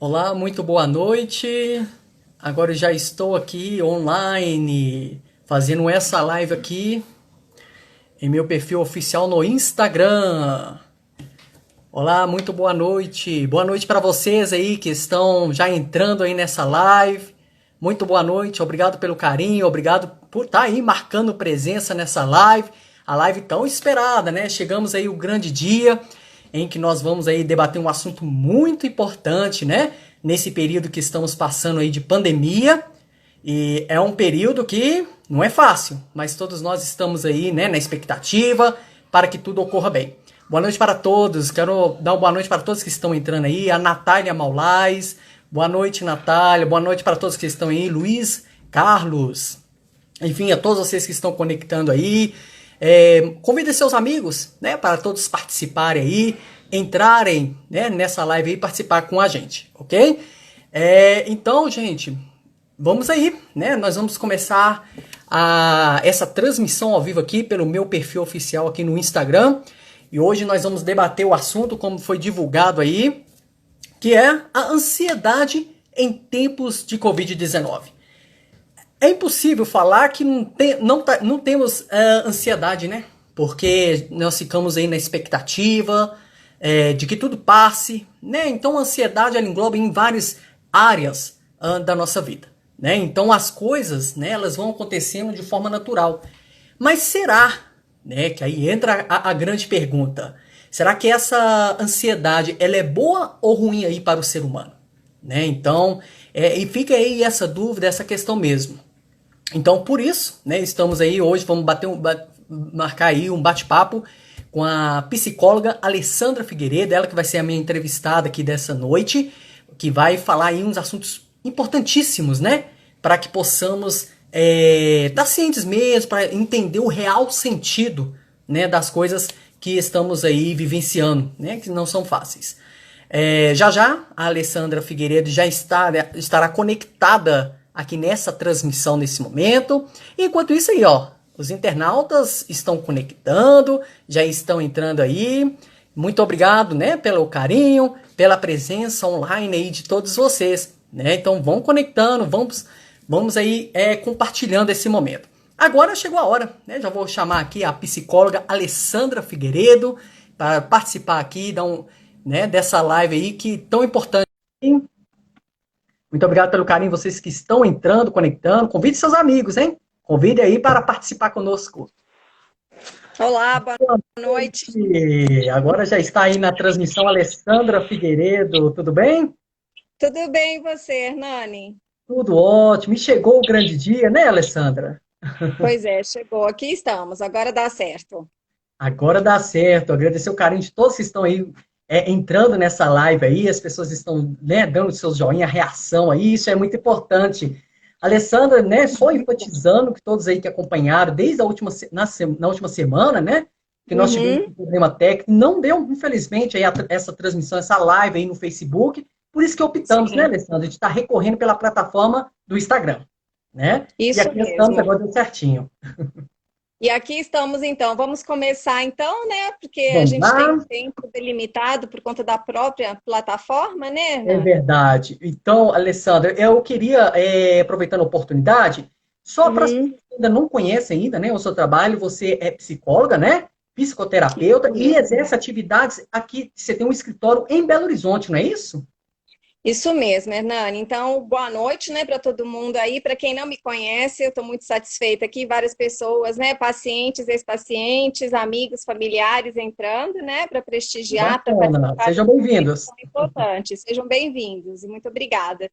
Olá, muito boa noite. Agora eu já estou aqui online, fazendo essa live aqui em meu perfil oficial no Instagram. Olá, muito boa noite. Boa noite para vocês aí que estão já entrando aí nessa live. Muito boa noite, obrigado pelo carinho, obrigado por estar aí marcando presença nessa live. A live tão esperada, né? Chegamos aí o grande dia em que nós vamos aí debater um assunto muito importante, né? Nesse período que estamos passando aí de pandemia. E é um período que não é fácil, mas todos nós estamos aí, né, na expectativa para que tudo ocorra bem. Boa noite para todos. Quero dar uma boa noite para todos que estão entrando aí. A Natália Maulais. Boa noite, Natália. Boa noite para todos que estão aí. Luiz Carlos. Enfim, a todos vocês que estão conectando aí. Convide seus amigos, né, para todos participarem aí, entrarem, né, nessa live aí e participar com a gente, ok? Então, gente, vamos aí, né? Nós vamos começar essa transmissão ao vivo aqui pelo meu perfil oficial aqui no Instagram. E hoje nós vamos debater o assunto, como foi divulgado aí, que é a ansiedade em tempos de Covid-19. É impossível falar que não temos ansiedade, né? Porque nós ficamos aí na expectativa de que tudo passe, né? Então a ansiedade ela engloba em várias áreas da nossa vida, né? Então as coisas, né, elas vão acontecendo de forma natural. Mas será, né, que aí entra a grande pergunta, será que essa ansiedade ela é boa ou ruim aí para o ser humano? Né? Então, e fica aí essa dúvida, essa questão mesmo. Então, por isso, né, estamos aí hoje, vamos marcar aí um bate-papo com a psicóloga Alessandra Figueiredo, ela que vai ser a minha entrevistada aqui dessa noite, que vai falar aí uns assuntos importantíssimos, né, para que possamos estar cientes mesmo, para entender o real sentido, né, das coisas que estamos aí vivenciando, né, que não são fáceis. Já já a Alessandra Figueiredo já estará conectada aqui nessa transmissão nesse momento. Enquanto isso aí, ó, os internautas estão conectando, já estão entrando aí. Muito obrigado, né, pelo carinho, pela presença online aí de todos vocês, né? Então vão conectando, vamos aí compartilhando esse momento. Agora chegou a hora, né? Já vou chamar aqui a psicóloga Alessandra Figueiredo para participar aqui, né, dessa live aí que tão importante. Muito obrigado pelo carinho, vocês que estão entrando, conectando. Convide seus amigos, hein? Convide aí para participar conosco. Olá, boa noite. Agora já está aí na transmissão Alessandra Figueiredo, tudo bem? Tudo bem e você, Hernani? Tudo ótimo. E chegou o grande dia, né, Alessandra? Pois é, chegou. Aqui estamos. Agora dá certo. Agora dá certo. Agradecer o carinho de todos que estão aí entrando nessa live aí. As pessoas estão, né, dando seus joinha, reação aí. Isso é muito importante. Alessandra, né, só enfatizando que todos aí que acompanharam desde a última, na última semana, né, que nós tivemos um problema técnico, não deu, infelizmente, aí essa transmissão, essa live aí no Facebook, por isso que optamos, Sim, né, Alessandra, de estar recorrendo pela plataforma do Instagram, né, e isso aqui estamos, mesmo. agora deu certinho. E aqui estamos então. Vamos começar então, né? Porque a Vamos gente tem lá? um tempo delimitado por conta da própria plataforma, né, É Hernani? verdade. Então, Alessandra, eu queria, aproveitando a oportunidade, só para as pessoas Uhum, que ainda não conhecem ainda, né, o seu trabalho, você é psicóloga, né, psicoterapeuta isso e mesmo. exerce atividades aqui, você tem um escritório em Belo Horizonte, não é isso? Isso mesmo, Hernani. Então, boa noite, né, para todo mundo aí. Para quem não me conhece, eu estou muito satisfeita aqui. Várias pessoas, né, pacientes, ex-pacientes, amigos, familiares entrando, né, para prestigiar, para Bacana. participar Sejam desse momento bem-vindos. tão importante. Sejam bem-vindos e muito obrigada.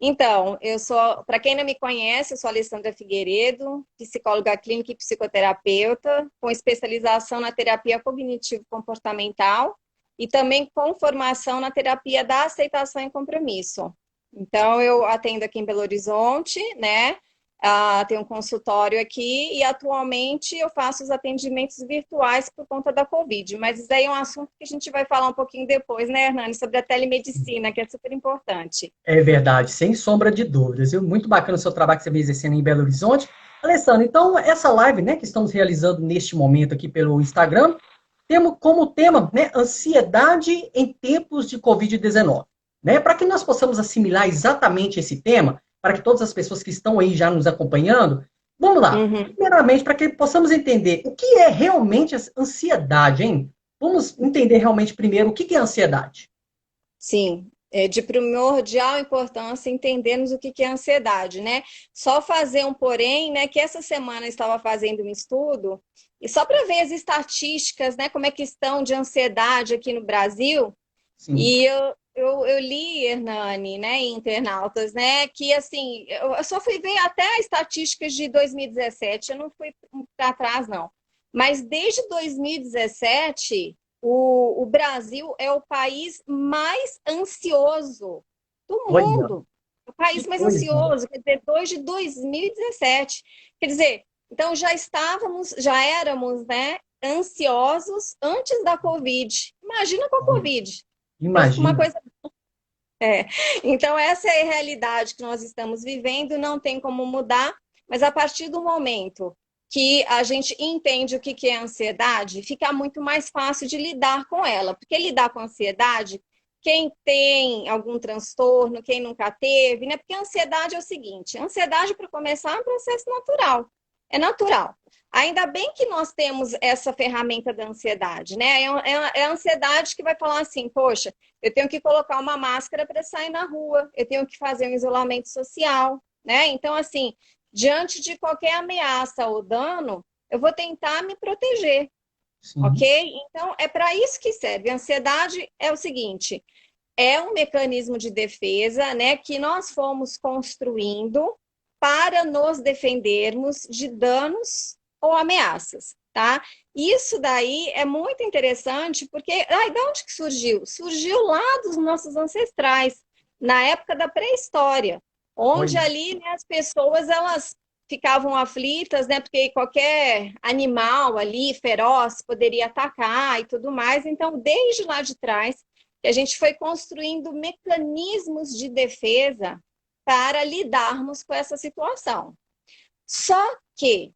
Então, eu sou, para quem não me conhece, eu sou Alessandra Figueiredo, psicóloga clínica e psicoterapeuta, com especialização na terapia cognitivo-comportamental e também com formação na terapia da aceitação e compromisso. Então, eu atendo aqui em Belo Horizonte, né? Tenho um consultório aqui e atualmente eu faço os atendimentos virtuais por conta da Covid. Mas isso aí é um assunto que a gente vai falar um pouquinho depois, né, Hernani? Sobre a telemedicina, que é super importante. É verdade, sem sombra de dúvidas. Viu? Muito bacana o seu trabalho que você vem exercendo em Belo Horizonte. Alessandra, então, essa live, né, que estamos realizando neste momento aqui pelo Instagram, temos como tema, né, ansiedade em tempos de Covid-19. né? Para que nós possamos assimilar exatamente esse tema, para que todas as pessoas que estão aí já nos acompanhando, vamos lá. Uhum. Primeiramente, para que possamos entender o que é realmente a ansiedade, hein? Vamos entender realmente primeiro o que é ansiedade. Sim, é de primordial importância entendermos o que que é ansiedade, né? Só fazer um porém, né? Que essa semana eu estava fazendo um estudo, e só para ver as estatísticas, né? Como é que estão de ansiedade aqui no Brasil, Sim. e eu li, Hernani, né, em internautas, né, que assim, eu só fui ver até estatísticas de 2017, eu não fui para trás, não. Mas desde 2017, o Brasil é o país mais ansioso do Olha, mundo. O país que mais coisa. ansioso, quer dizer, desde 2017. Quer dizer, então já éramos, né, ansiosos antes da Covid. Imagina com a Covid. Uma Imagina. coisa. É. Então, essa é a realidade que nós estamos vivendo, não tem como mudar, mas a partir do momento que a gente entende o que é ansiedade, fica muito mais fácil de lidar com ela, porque lidar com ansiedade, quem tem algum transtorno, quem nunca teve, né? Porque a ansiedade é o seguinte: a ansiedade, para começar, é um processo natural, é natural. Ainda bem que nós temos essa ferramenta da ansiedade, né? É a ansiedade que vai falar assim, poxa, eu tenho que colocar uma máscara para sair na rua, eu tenho que fazer um isolamento social, né? Então, assim, diante de qualquer ameaça ou dano, eu vou tentar me proteger, Sim. ok? Então, é para isso que serve. A ansiedade é o seguinte: é um mecanismo de defesa, né, que nós fomos construindo para nos defendermos de danos ou ameaças, tá? Isso daí é muito interessante porque, de onde que surgiu? Surgiu lá dos nossos ancestrais, na época da pré-história, onde Olha. ali, né, as pessoas elas ficavam aflitas, né, porque qualquer animal ali feroz poderia atacar e tudo mais. Então, desde lá de trás, que a gente foi construindo mecanismos de defesa para lidarmos com essa situação. Só que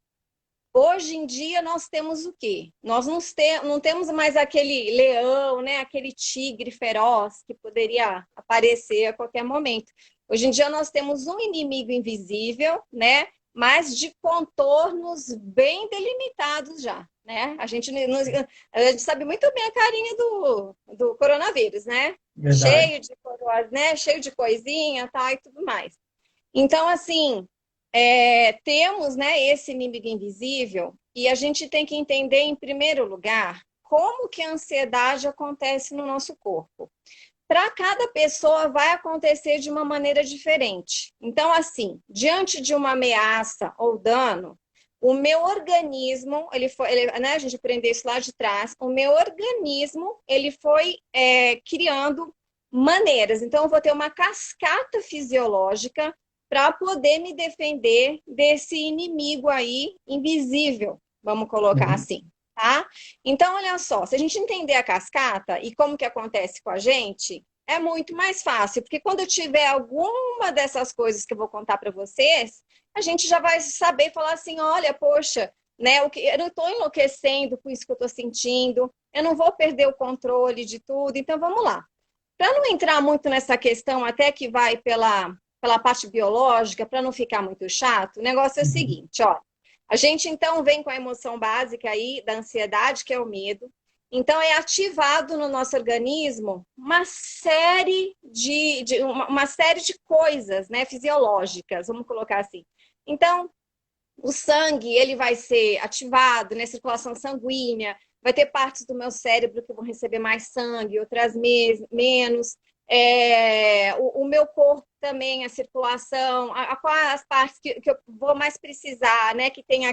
hoje em dia nós temos o quê? Nós não temos mais aquele leão, né, aquele tigre feroz que poderia aparecer a qualquer momento. Hoje em dia nós temos um inimigo invisível, né, mas de contornos bem delimitados já, né? A gente sabe muito bem a carinha do coronavírus, né? Verdade. Cheio de coroas, né? Cheio de coisinha, tá, e tudo mais. Então, assim, temos, né, esse inimigo invisível e a gente tem que entender, em primeiro lugar, como que a ansiedade acontece no nosso corpo. Para cada pessoa vai acontecer de uma maneira diferente. Então, assim, diante de uma ameaça ou dano, o meu organismo, né, a gente aprendeu isso lá de trás, o meu organismo, ele foi criando maneiras. Então, eu vou ter uma cascata fisiológica para poder me defender desse inimigo aí invisível, vamos colocar Sim. assim, tá? Então, olha só, se a gente entender a cascata e como que acontece com a gente, é muito mais fácil, porque quando eu tiver alguma dessas coisas que eu vou contar para vocês, a gente já vai saber falar assim, olha, poxa, né, eu não estou enlouquecendo com isso que eu estou sentindo, eu não vou perder o controle de tudo, então vamos lá. Para não entrar muito nessa questão, até que vai pela parte biológica, para não ficar muito chato, o negócio é o Uhum. seguinte, ó. A gente então vem com a emoção básica aí da ansiedade, que é o medo. Então é ativado no nosso organismo uma série de coisas, né, fisiológicas, vamos colocar assim. Então, o sangue ele vai ser ativado, né, circulação sanguínea, vai ter partes do meu cérebro que vão receber mais sangue, outras menos. O meu corpo também, a circulação, as partes que eu vou mais precisar, né, que tem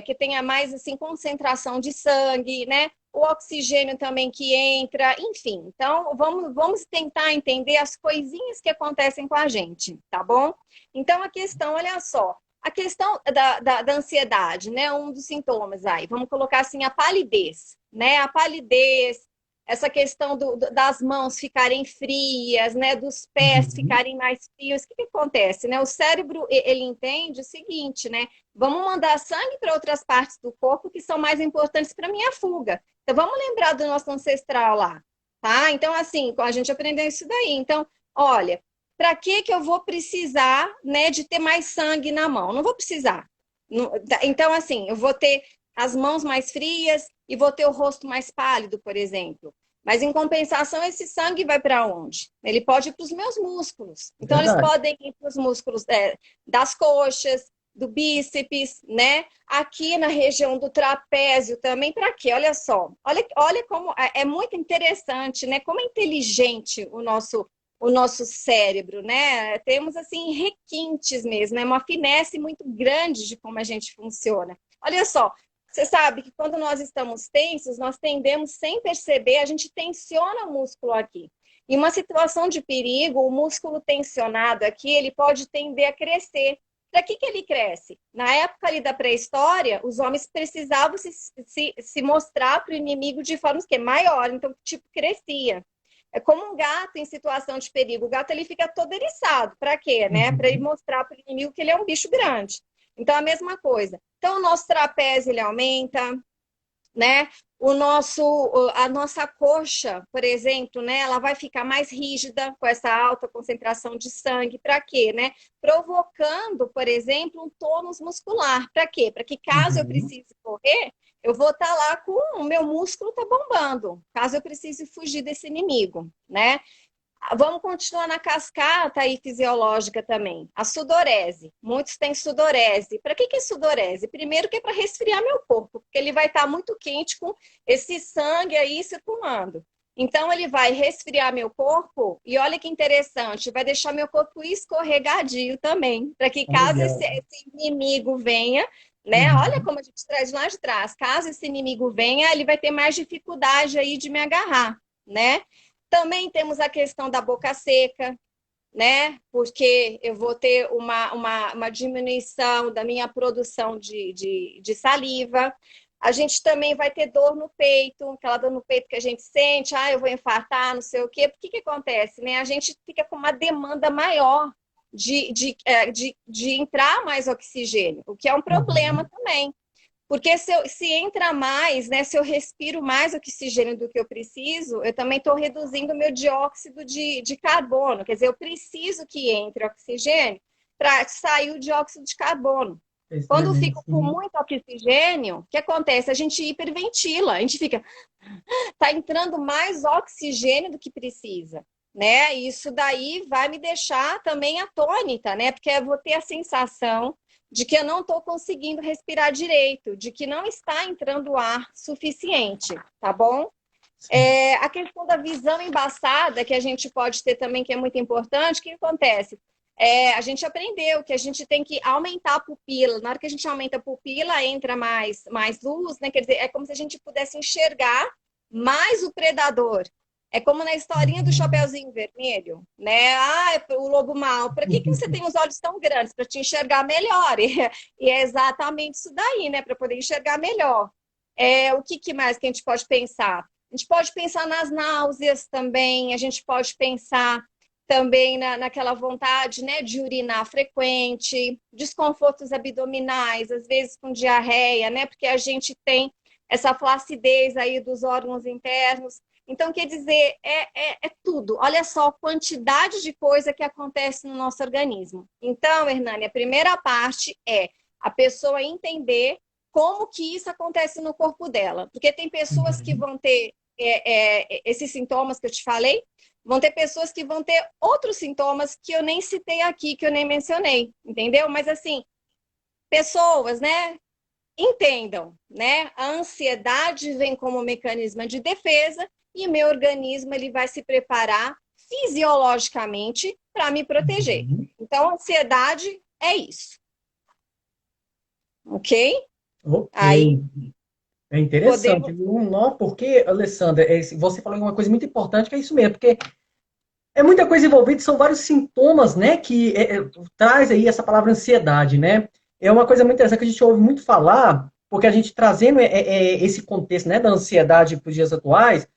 que tenha mais assim concentração de sangue, né? O oxigênio também que entra, enfim. Então, vamos tentar entender as coisinhas que acontecem com a gente, tá bom? Então, a questão, olha só, a questão da ansiedade, né? Um dos sintomas aí, vamos colocar assim, a palidez, né? A palidez, essa questão das mãos ficarem frias, né? Dos pés Uhum. ficarem mais frios. O que acontece, né? O cérebro, ele entende o seguinte, né? Vamos mandar sangue para outras partes do corpo que são mais importantes para minha fuga. Então, vamos lembrar do nosso ancestral lá. tá? Então, assim, a gente aprendeu isso daí. Então, olha, para que eu vou precisar, né, de ter mais sangue na mão? Não vou precisar. Então, assim, eu vou ter as mãos mais frias e vou ter o rosto mais pálido, por exemplo. Mas, em compensação, esse sangue vai para onde? Ele pode ir para os meus músculos. Então, eles Verdade. podem ir para os músculos das coxas, do bíceps, né? Aqui na região do trapézio também. Para quê? Olha só. Olha como é muito interessante, né? Como é inteligente o nosso cérebro, né? Temos, assim, requintes mesmo, né? Uma finesse muito grande de como a gente funciona. Olha só, você sabe que quando nós estamos tensos, nós tendemos, sem perceber, a gente tensiona o músculo aqui. Em uma situação de perigo, o músculo tensionado aqui, ele pode tender a crescer. Para que ele cresce? Na época ali da pré-história, os homens precisavam se mostrar para o inimigo de forma que maior, então, tipo, crescia. É como um gato em situação de perigo. O gato ele fica todo eriçado. Para quê? Né? Para ele Uhum. mostrar para o inimigo que ele é um bicho grande. Então, a mesma coisa. Então, o nosso trapézio ele aumenta, né? A nossa coxa, por exemplo, né? Ela vai ficar mais rígida com essa alta concentração de sangue. Para quê, né? Provocando, por exemplo, um tônus muscular. Para quê? Para que caso eu Uhum. precise correr, eu vou estar lá com o meu músculo tá bombando. Caso eu precise fugir desse inimigo, né? Vamos continuar na cascata aí fisiológica também. A sudorese. Muitos têm sudorese. Para que é sudorese? Primeiro que é para resfriar meu corpo, porque ele vai estar muito quente com esse sangue aí circulando. Então, ele vai resfriar meu corpo e olha que interessante, vai deixar meu corpo escorregadio também, para que caso Olha. esse inimigo venha, né? Olha Uhum. como a gente traz lá de trás. Caso esse inimigo venha, ele vai ter mais dificuldade aí de me agarrar, né? Também temos a questão da boca seca, né? Porque eu vou ter uma diminuição da minha produção de saliva. A gente também vai ter dor no peito, aquela dor no peito que a gente sente, eu vou infartar, não sei o quê. Por que acontece? Né? A gente fica com uma demanda maior de entrar mais oxigênio, o que é um problema Uhum. também. Porque se entra mais, né, se eu respiro mais oxigênio do que eu preciso, eu também estou reduzindo o meu dióxido de carbono. Quer dizer, eu preciso que entre oxigênio para sair o dióxido de carbono. Esse Quando eu presente, fico com sim. muito oxigênio, o que acontece? A gente hiperventila, a gente fica, tá entrando mais oxigênio do que precisa, né? Isso daí vai me deixar também atônita, né? Porque eu vou ter a sensação de que eu não estou conseguindo respirar direito, de que não está entrando ar suficiente, tá bom? Sim. A questão da visão embaçada, que a gente pode ter também, que é muito importante, o que acontece? A gente aprendeu que a gente tem que aumentar a pupila. Na hora que a gente aumenta a pupila, entra mais luz, né? Quer dizer, é como se a gente pudesse enxergar mais o predador. É como na historinha do Uhum. Chapeuzinho Vermelho, né? O lobo mau. Para que você tem os olhos tão grandes? Para te enxergar melhor. E é exatamente isso daí, né? Para poder enxergar melhor. O que mais que a gente pode pensar? A gente pode pensar nas náuseas também, a gente pode pensar também naquela vontade, né, de urinar frequente, desconfortos abdominais, às vezes com diarreia, né, porque a gente tem essa flacidez aí dos órgãos internos. Então, quer dizer, é tudo. Olha só a quantidade de coisa que acontece no nosso organismo. Então, Hernani, a primeira parte é a pessoa entender como que isso acontece no corpo dela. Porque tem pessoas que Uhum. vão ter esses sintomas que eu te falei, vão ter pessoas que vão ter outros sintomas que eu nem citei aqui, que eu nem mencionei, entendeu? Mas assim, pessoas, né, entendam, né? A ansiedade vem como mecanismo de defesa e meu organismo ele vai se preparar fisiologicamente para me proteger. Uhum. Então, ansiedade é isso, ok? Ok. Aí É interessante, podemos. viu? Não, porque, Alessandra, você falou uma coisa muito importante, que é isso mesmo, porque é muita coisa envolvida, são vários sintomas, né, que traz aí essa palavra ansiedade, né? É uma coisa muito interessante que a gente ouve muito falar, porque a gente trazendo esse contexto, né, da ansiedade para os dias atuais,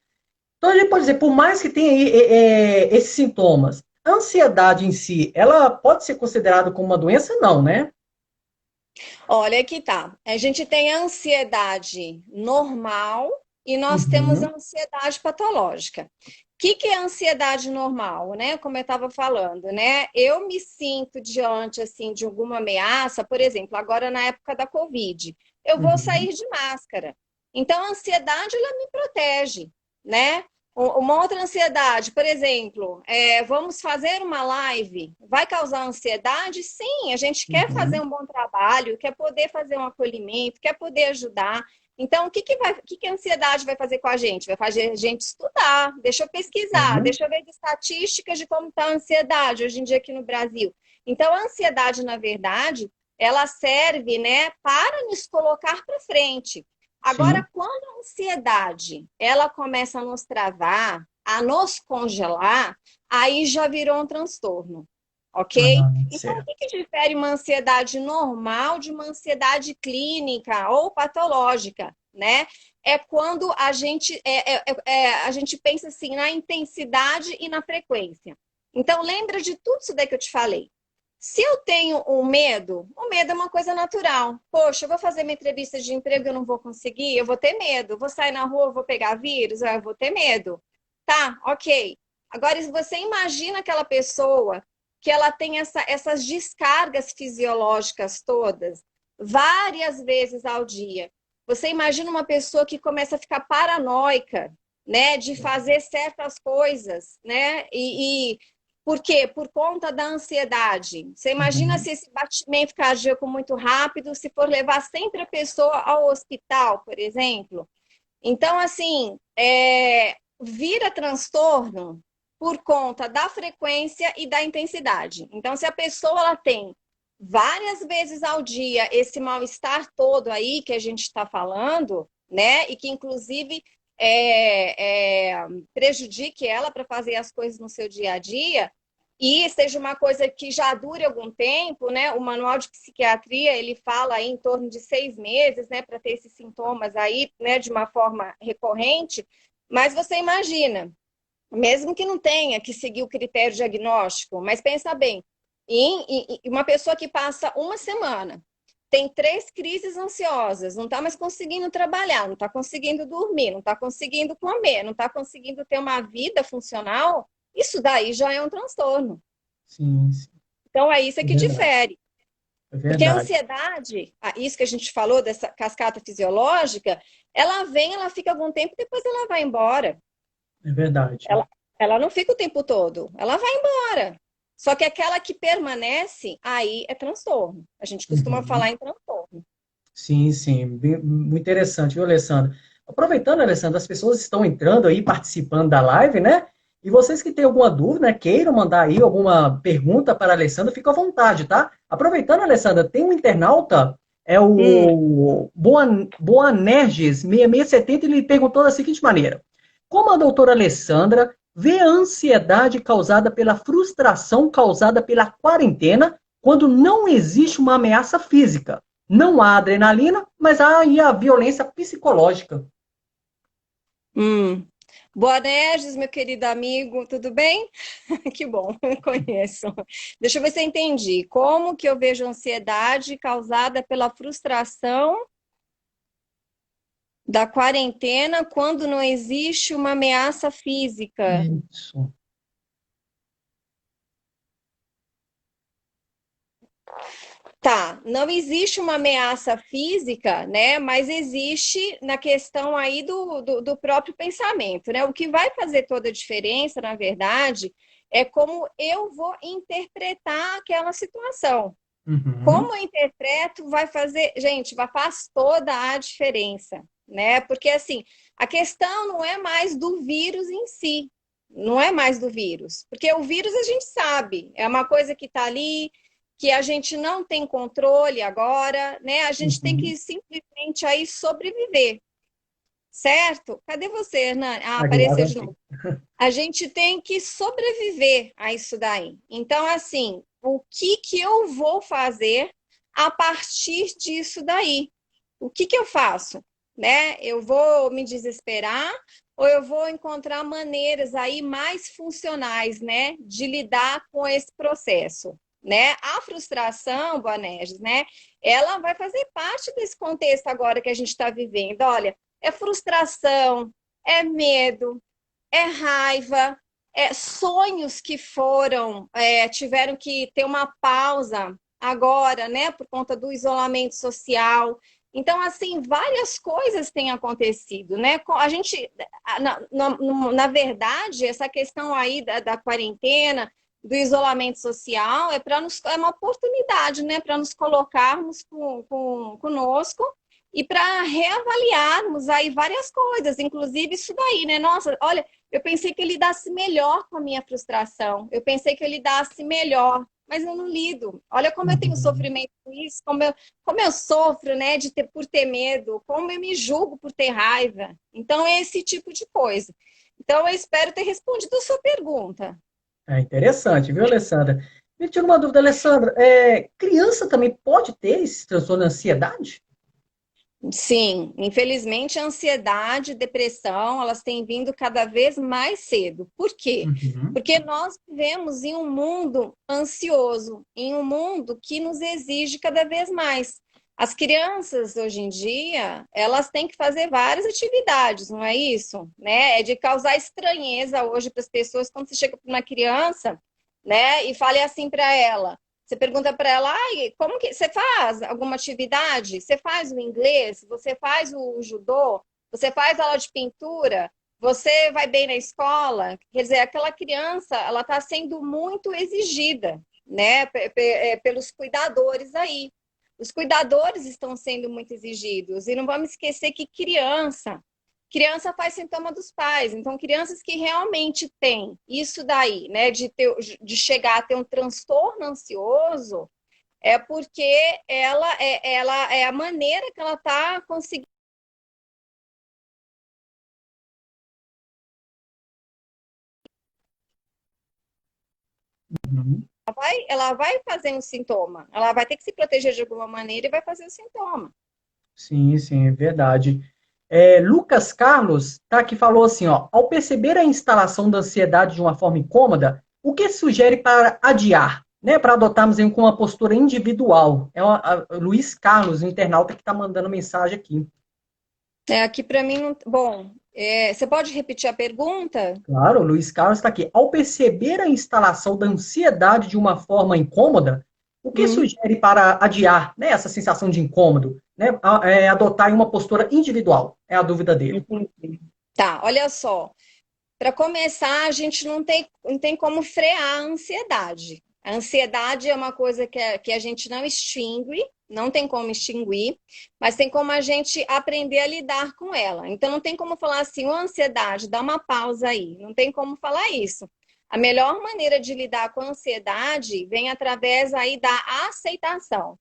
então a gente pode dizer, por mais que tenha aí esses sintomas, a ansiedade em si, ela pode ser considerada como uma doença? Não, né? Olha que tá. A gente tem a ansiedade normal e nós temos a ansiedade patológica. O que é a ansiedade normal, né? Como eu estava falando, né? Eu me sinto diante, assim, de alguma ameaça, por exemplo, agora na época da Covid, eu vou Uhum. sair de máscara. Então, a ansiedade, ela me protege, né? Uma outra ansiedade, por exemplo, vamos fazer uma live, vai causar ansiedade? Sim, a gente quer fazer Uhum. um bom trabalho, quer poder fazer um acolhimento, quer poder ajudar. Então, o que a ansiedade vai fazer com a gente? Vai fazer a gente estudar, deixa eu pesquisar, Sim. deixa eu ver de estatísticas de como está a ansiedade hoje em dia aqui no Brasil. Então, a ansiedade, na verdade, ela serve, né, para nos colocar para frente. Agora, Sim. quando a ansiedade ela começa a nos travar, a nos congelar, aí já virou um transtorno, ok? Ah, Então, o certo. que difere uma ansiedade normal de uma ansiedade clínica ou patológica, né? É quando a gente pensa assim na intensidade e na frequência. Então, lembra de tudo isso daí que eu te falei. Se eu tenho um medo, o medo é uma coisa natural. Poxa, eu vou fazer minha entrevista de emprego, e eu não vou conseguir, eu vou ter medo. Vou sair na rua, eu vou pegar vírus, eu vou ter medo. Tá, ok. Agora, se você imagina aquela pessoa que ela tem essas descargas fisiológicas todas, várias vezes ao dia. Você imagina uma pessoa que começa a ficar paranoica, né, de fazer certas coisas, né, por quê? Por conta da ansiedade. Você imagina Uhum. se esse batimento cardíaco muito rápido, se for levar sempre a pessoa ao hospital, por exemplo. Então, assim, vira transtorno por conta da frequência e da intensidade. Então, se a pessoa ela tem várias vezes ao dia esse mal-estar todo aí que a gente está falando, né? E que, inclusive, prejudique ela para fazer as coisas no seu dia a dia, e seja uma coisa que já dure algum tempo, né? O manual de psiquiatria ele fala aí em torno de 6 meses, né, para ter esses sintomas aí, né, de uma forma recorrente. Mas você imagina, mesmo que não tenha que seguir o critério diagnóstico, mas pensa bem, em uma pessoa que passa uma semana tem 3 crises ansiosas, não está mais conseguindo trabalhar, não está conseguindo dormir, não está conseguindo comer, não está conseguindo ter uma vida funcional, isso daí já é um transtorno. Sim, sim. Então, é isso É que verdade. difere. É Porque a verdade. ansiedade, isso que a gente falou dessa cascata fisiológica, ela vem, ela fica algum tempo, depois ela vai embora. É verdade. Ela, ela não fica o tempo todo, ela vai embora. Só que aquela que permanece, aí é transtorno. A gente costuma Uhum. falar em transtorno. Sim, sim. Muito interessante, viu, Alessandro? Aproveitando, Alessandro, as pessoas estão entrando aí, participando da live, né? E vocês que têm alguma dúvida, né, queiram mandar aí alguma pergunta para a Alessandra, fica à vontade, tá? Aproveitando, Alessandra, tem um internauta, é Hum. o Boanerges 6670, ele perguntou da seguinte maneira: como a doutora Alessandra vê a ansiedade causada pela frustração causada pela quarentena quando não existe uma ameaça física? Não há adrenalina, mas há aí a violência psicológica. Hum. Boanerges, meu querido amigo, tudo bem? Que bom, eu conheço. Deixa eu ver se eu entendi. Como que eu vejo ansiedade causada pela frustração da quarentena quando não existe uma ameaça física? Isso. Tá, não existe uma ameaça física, né? Mas existe na questão aí do próprio pensamento, né? O que vai fazer toda a diferença, na verdade, é como eu vou interpretar aquela situação. Uhum. Como eu interpreto vai fazer, gente, faz toda a diferença, né? Porque assim, a questão não é mais do vírus em si, não é mais do vírus, porque o vírus a gente sabe, é uma coisa que está ali, que a gente não tem controle agora, né? A gente tem Uhum. que simplesmente aí sobreviver, certo? Cadê você, Hernani? Ah, apareceu Agora de sim. novo. A gente tem que sobreviver a isso daí. Então, assim, o que que eu vou fazer a partir disso daí? O que que eu faço? Né? Eu vou me desesperar ou eu vou encontrar maneiras aí mais funcionais, né, de lidar com esse processo, né? A frustração, Boanerges, né, ela vai fazer parte desse contexto agora que a gente está vivendo. Olha, É frustração, é medo, é raiva, é sonhos que tiveram que ter uma pausa agora, né, por conta do isolamento social. Então, assim, várias coisas têm acontecido, né? A gente, na verdade, essa questão aí da quarentena, do isolamento social, é uma oportunidade, né, para nos colocarmos conosco e para reavaliarmos aí várias coisas, inclusive isso daí, né? Nossa, olha, eu pensei que eu lidasse melhor com a minha frustração, eu pensei que eu lidasse melhor, mas eu não lido. Olha como eu tenho Uhum. sofrimento com isso, como eu sofro, né, por ter medo, como eu me julgo por ter raiva. Então, é esse tipo de coisa. Então, eu espero ter respondido a sua pergunta. É interessante, viu, Alessandra? Me tira uma dúvida, Alessandra. Criança também pode ter esse transtorno de ansiedade? Sim, infelizmente a ansiedade, depressão, elas têm vindo cada vez mais cedo. Por quê? Uhum. Porque nós vivemos em um mundo ansioso, em um mundo que nos exige cada vez mais. As crianças hoje em dia, elas têm que fazer várias atividades, não é isso? Né? É de causar estranheza hoje para as pessoas quando você chega para uma criança, né, e fale assim para ela: você pergunta para ela, ai, como que você faz alguma atividade? Você faz o inglês? Você faz o judô? Você faz aula de pintura? Você vai bem na escola? Quer dizer, aquela criança, ela está sendo muito exigida, né, pelos cuidadores aí. Os cuidadores estão sendo muito exigidos e não vamos esquecer que criança faz sintoma dos pais. Então, crianças que realmente têm isso daí, né, de chegar a ter um transtorno ansioso, é porque ela é a maneira que ela está conseguindo. Uhum. Ela vai fazer um sintoma, ela vai ter que se proteger de alguma maneira e vai fazer o sintoma. Sim, sim, é verdade. Lucas Carlos tá, que falou assim, ó, ao perceber a instalação da ansiedade de uma forma incômoda, o que sugere para adiar, né, para adotarmos com uma postura individual? Luiz Carlos, o internauta, que está mandando mensagem aqui. Aqui para mim, não... Bom, você pode repetir a pergunta? Claro, o Luiz Carlos está aqui. Ao perceber a instalação da ansiedade de uma forma incômoda, o que Hum, sugere para adiar, né, essa sensação de incômodo? Né, adotar uma postura individual? É a dúvida dele. entendi. Tá, olha só. Para começar, a gente não tem como frear a ansiedade. A ansiedade é uma coisa que a gente não extingue, não tem como extinguir, mas tem como a gente aprender a lidar com ela. Então, não tem como falar assim, ô ansiedade, dá uma pausa aí. Não tem como falar isso. A melhor maneira de lidar com a ansiedade vem através aí da aceitação.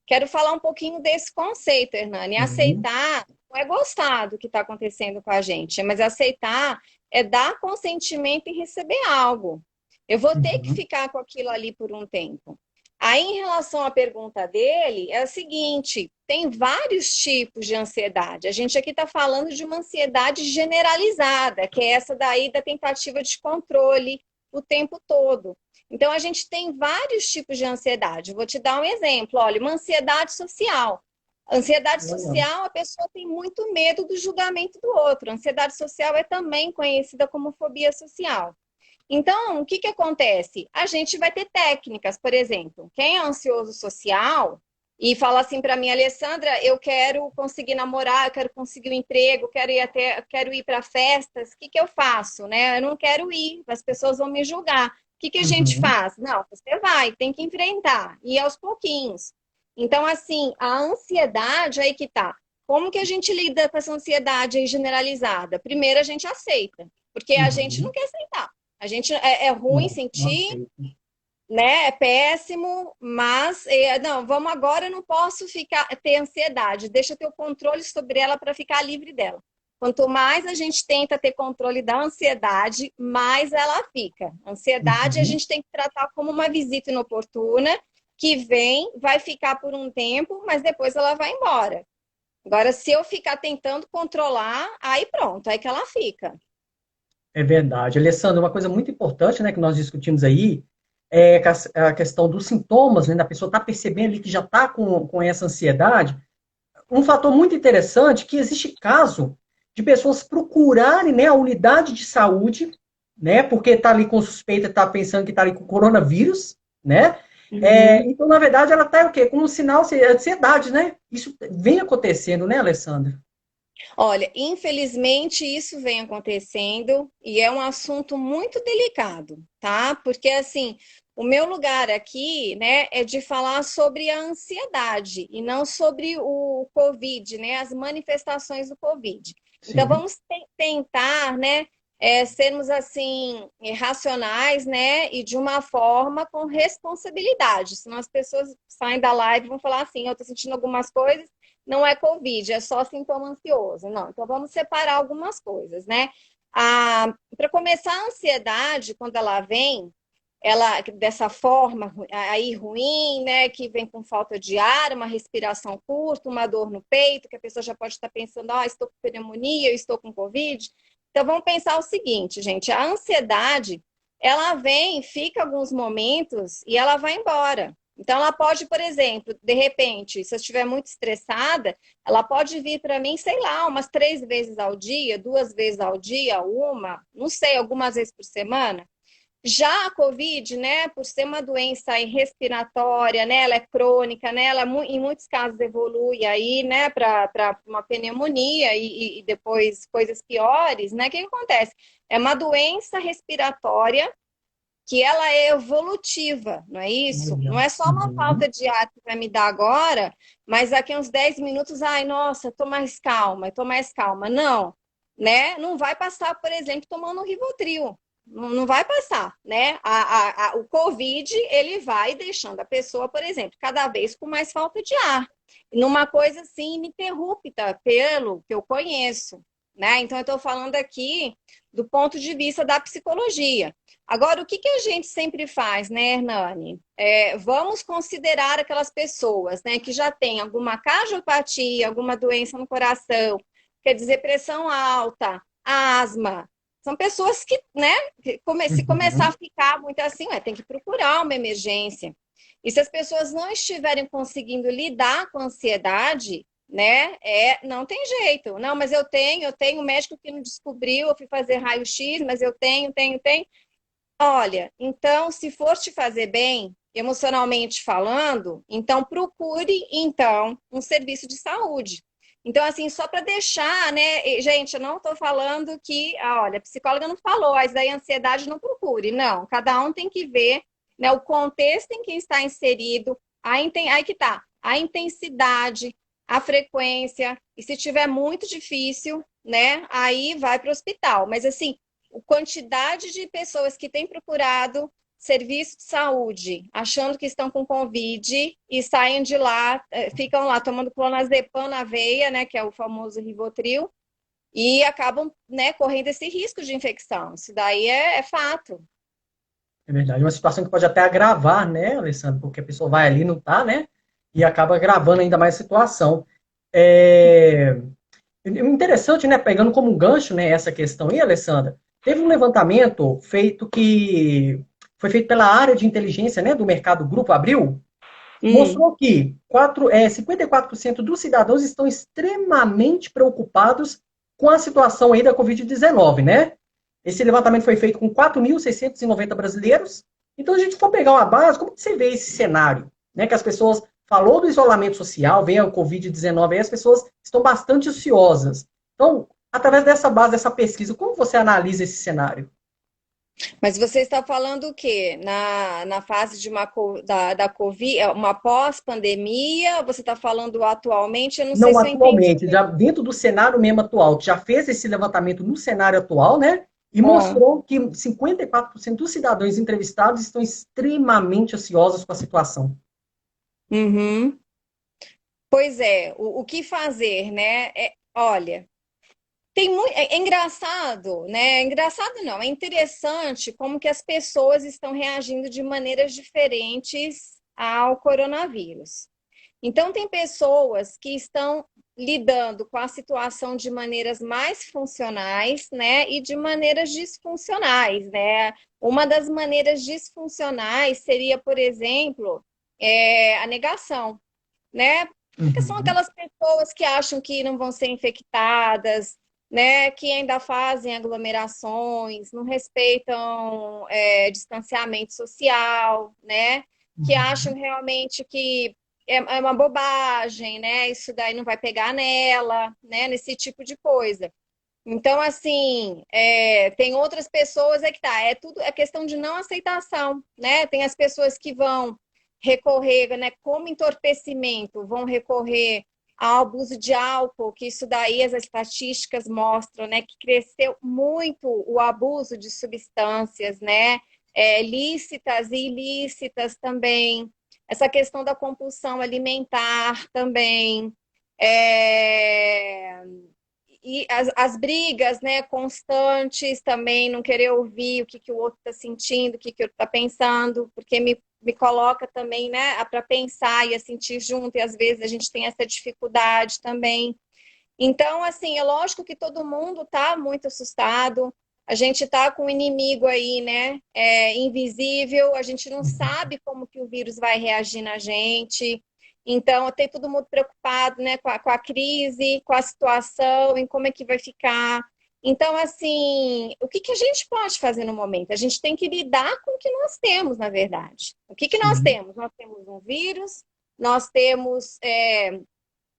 Quero falar um pouquinho desse conceito, Hernani. Uhum, Aceitar não é gostar do que está acontecendo com a gente, mas aceitar é dar consentimento e receber algo. Eu vou ter que uhum, ficar com aquilo ali por um tempo. Aí, em relação à pergunta dele, é o seguinte: tem vários tipos de ansiedade. A gente aqui está falando de uma ansiedade generalizada, que é essa daí da tentativa de controle o tempo todo. Então, a gente tem vários tipos de ansiedade. Vou te dar um exemplo. Olha, uma ansiedade social. Ansiedade olha, social, a pessoa tem muito medo do julgamento do outro. Ansiedade social é também conhecida como fobia social. Então, o que, que acontece? A gente vai ter técnicas, por exemplo, quem é ansioso social e fala assim para mim, Alessandra, eu quero conseguir namorar, eu quero conseguir um emprego, quero ir para festas, o que, que eu faço? Né? Eu não quero ir, as pessoas vão me julgar. O que, que a gente uhum, faz? Não, você vai, tem que enfrentar, e aos pouquinhos. Então, assim, a ansiedade aí que tá. Como que a gente lida com essa ansiedade aí generalizada? Primeiro, a gente aceita, porque a gente não uhum. quer aceitar. A gente é ruim Não, não sentir, aceito. né? É péssimo, mas não, vamos agora, eu não posso ficar ter ansiedade. Deixa eu ter o controle sobre ela para ficar livre dela. Quanto mais a gente tenta ter controle da ansiedade, mais ela fica. Ansiedade a Uhum. gente tem que tratar como uma visita inoportuna que vem, vai ficar por um tempo, mas depois ela vai embora. Agora, se eu ficar tentando controlar, aí pronto, aí que ela fica. É verdade. Alessandra, uma coisa muito importante, né, que nós discutimos aí, a questão dos sintomas, né, da pessoa estar percebendo ali que já está com essa ansiedade. Um fator muito interessante é que existe caso de pessoas procurarem, né, a unidade de saúde, né, porque está ali com suspeita, está pensando que está ali com coronavírus, né? Uhum. Então, na verdade, ela está o quê? Com um sinal de ansiedade, né? Isso vem acontecendo, né, Alessandra? Olha, infelizmente isso vem acontecendo e é um assunto muito delicado, tá? Porque assim, o meu lugar aqui, né, é de falar sobre a ansiedade e não sobre o Covid, né, as manifestações do Covid. Então Sim. vamos tentar, né, sermos assim racionais, né, e de uma forma com responsabilidade. Senão as pessoas saem da live e vão falar assim, eu estou sentindo algumas coisas, não é Covid, é só sintoma ansioso. Não, então vamos separar algumas coisas, né? Para começar, a ansiedade, quando ela vem, ela dessa forma aí ruim, né? Que vem com falta de ar, uma respiração curta, uma dor no peito, que a pessoa já pode estar pensando, estou com pneumonia, estou com Covid. Então vamos pensar o seguinte, gente, a ansiedade, ela vem, fica alguns momentos e ela vai embora. Então, ela pode, por exemplo, de repente, se eu estiver muito estressada, ela pode vir para mim, sei lá, umas 3 vezes ao dia, 2 vezes ao dia, uma, não sei, algumas vezes por semana. Já a Covid, né, por ser uma doença respiratória, né, ela é crônica, né, ela em muitos casos evolui aí, né, para uma pneumonia e depois coisas piores, né, o que acontece? É uma doença respiratória que ela é evolutiva, não é isso? Não Olha. é só uma Uhum. falta de ar que vai me dar agora, mas daqui a uns 10 minutos, ai, nossa, tô mais calma, tô mais calma. Não, né? Não vai passar, por exemplo, tomando Rivotril. Não vai passar, né? O Covid, ele vai deixando a pessoa, por exemplo, cada vez com mais falta de ar. Numa coisa assim, ininterrupta, pelo que eu conheço, né? Então, eu estou falando aqui do ponto de vista da psicologia. Agora, o que a gente sempre faz, né, Hernani? Vamos considerar aquelas pessoas, né, que já têm alguma cardiopatia, alguma doença no coração, quer dizer, pressão alta, asma. São pessoas que, né, se começar a Uhum. ficar muito assim, tem que procurar uma emergência. E se as pessoas não estiverem conseguindo lidar com a ansiedade, né? Não tem jeito. Não, mas eu tenho um médico que não descobriu, eu fui fazer raio-x, mas eu tenho. Olha, então, se for te fazer bem, emocionalmente falando, então procure, então, um serviço de saúde. Então, assim, só para deixar, né? Gente, eu não estou falando que, olha, a psicóloga não falou, mas daí a ansiedade não procure. Não, cada um tem que ver, né, o contexto em que está inserido, aí que tá, a intensidade, a frequência, e se tiver muito difícil, né, aí vai para o hospital. Mas, assim, a quantidade de pessoas que têm procurado serviço de saúde, achando que estão com Covid e saem de lá, ficam lá tomando clonazepam na veia, né, que é o famoso Rivotril, e acabam, né, correndo esse risco de infecção. Isso daí é fato. É verdade. Uma situação que pode até agravar, né, Alessandro? Porque a pessoa vai ali e não tá, né? E acaba agravando ainda mais a situação. É... Interessante, né? Pegando como um gancho, né, essa questão aí, Alessandra. Teve um levantamento feito que foi feito pela área de inteligência, né, do mercado Grupo Abril, Hum. mostrou que 54% dos cidadãos estão extremamente preocupados com a situação aí da Covid-19, né? Esse levantamento foi feito com 4.690 brasileiros. Então, a gente for pegar uma base, como que você vê esse cenário? Né? Que as pessoas falou do isolamento social, vem a Covid-19 aí, as pessoas estão bastante ansiosas. Então, através dessa base, dessa pesquisa, como você analisa esse cenário? Mas você está falando o quê? Na fase de da Covid, uma pós-pandemia? Você está falando atualmente? Eu não sei Não se eu entendi. atualmente, já dentro do cenário mesmo atual, que já fez esse levantamento no cenário atual, né? E Ah, mostrou que 54% dos cidadãos entrevistados estão extremamente ansiosos com a situação. uhum. Pois é, o que fazer, né? Olha, tem muito, é engraçado, né? É engraçado não, é interessante como que as pessoas estão reagindo de maneiras diferentes ao coronavírus. Então, tem pessoas que estão lidando com a situação de maneiras mais funcionais, né, e de maneiras disfuncionais, né? Uma das maneiras disfuncionais seria, por exemplo, a negação, né? Porque são Uhum. aquelas pessoas que acham que não vão ser infectadas, né, que ainda fazem aglomerações, não respeitam distanciamento social, né, que acham Uhum. realmente que é uma bobagem, né, isso daí não vai pegar nela, né, nesse tipo de coisa. Então, assim, tem outras pessoas, é que tá, é tudo, é questão de não aceitação, né? Tem as pessoas que vão recorrer, né, como entorpecimento, vão recorrer ao abuso de álcool, que isso daí as estatísticas mostram, né, que cresceu muito o abuso de substâncias, né, lícitas e ilícitas também. Essa questão da compulsão alimentar também. É, e as brigas, né, constantes também, não querer ouvir o que o outro está sentindo, o que o outro está pensando, porque me coloca também, né, para pensar e a sentir junto, e às vezes a gente tem essa dificuldade também. Então, assim, é lógico que todo mundo está muito assustado, a gente está com um inimigo aí, né, invisível, a gente não Uhum. sabe como que o vírus vai reagir na gente. Então, tem todo mundo preocupado, né, com a crise, com a situação, em como é que vai ficar. Então, assim, o que a gente pode fazer no momento? A gente tem que lidar com o que nós temos, na verdade. O que nós Sim. temos? Nós temos um vírus, nós temos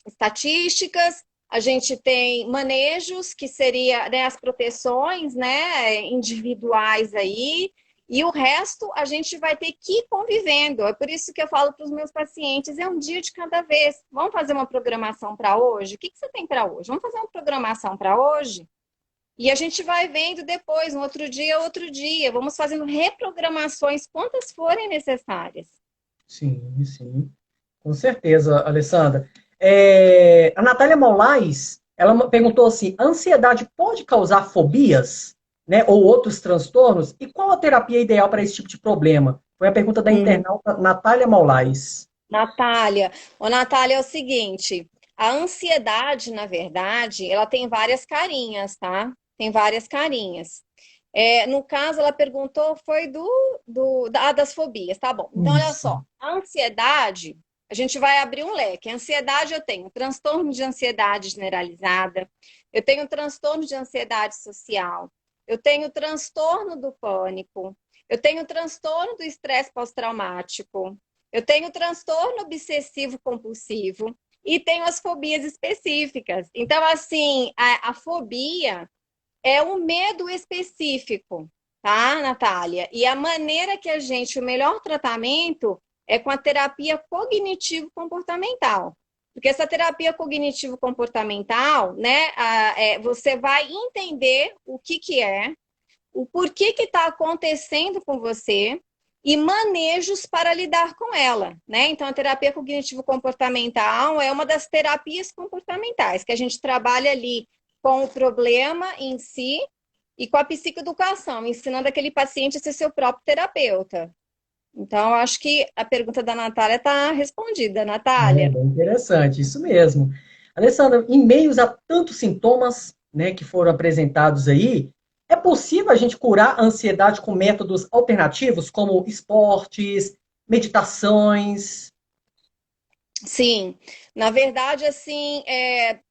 estatísticas, a gente tem manejos, que seria, né, as proteções, né, individuais aí, e o resto a gente vai ter que ir convivendo. É por isso que eu falo para os meus pacientes, é um dia de cada vez. Vamos fazer uma programação para hoje? O que você tem para hoje? Vamos fazer uma programação para hoje? E a gente vai vendo depois, um outro dia, outro dia. Vamos fazendo reprogramações, quantas forem necessárias. Sim, sim. Com certeza, Alessandra. A Natália Moraes, ela perguntou assim, ansiedade pode causar fobias, né, ou outros transtornos? E qual a terapia ideal para esse tipo de problema? Foi a pergunta da Hum. internauta Natália Moraes. Natália, ô Natália, é o seguinte, a ansiedade, na verdade, ela tem várias carinhas, tá? Tem várias carinhas. No caso, ela perguntou, foi das fobias, tá bom. Então, olha Isso. só, a ansiedade, a gente vai abrir um leque. A ansiedade, eu tenho transtorno de ansiedade generalizada, eu tenho transtorno de ansiedade social, eu tenho transtorno do pânico, eu tenho transtorno do estresse pós-traumático, eu tenho transtorno obsessivo compulsivo e tenho as fobias específicas. Então, assim, a fobia é um medo específico, tá, Natália? E a maneira que o melhor tratamento é com a terapia cognitivo-comportamental. Porque essa terapia cognitivo-comportamental, né, você vai entender o que é, o porquê que está acontecendo com você e manejos para lidar com ela, né? Então, a terapia cognitivo-comportamental é uma das terapias comportamentais que a gente trabalha ali com o problema em si e com a psicoeducação, ensinando aquele paciente a ser seu próprio terapeuta. Então, eu acho que a pergunta da Natália está respondida, É Natália. bem interessante, isso mesmo. Alessandra, em meios a tantos sintomas, né, que foram apresentados aí, é possível a gente curar a ansiedade com métodos alternativos, como esportes, meditações? Sim, na verdade, assim,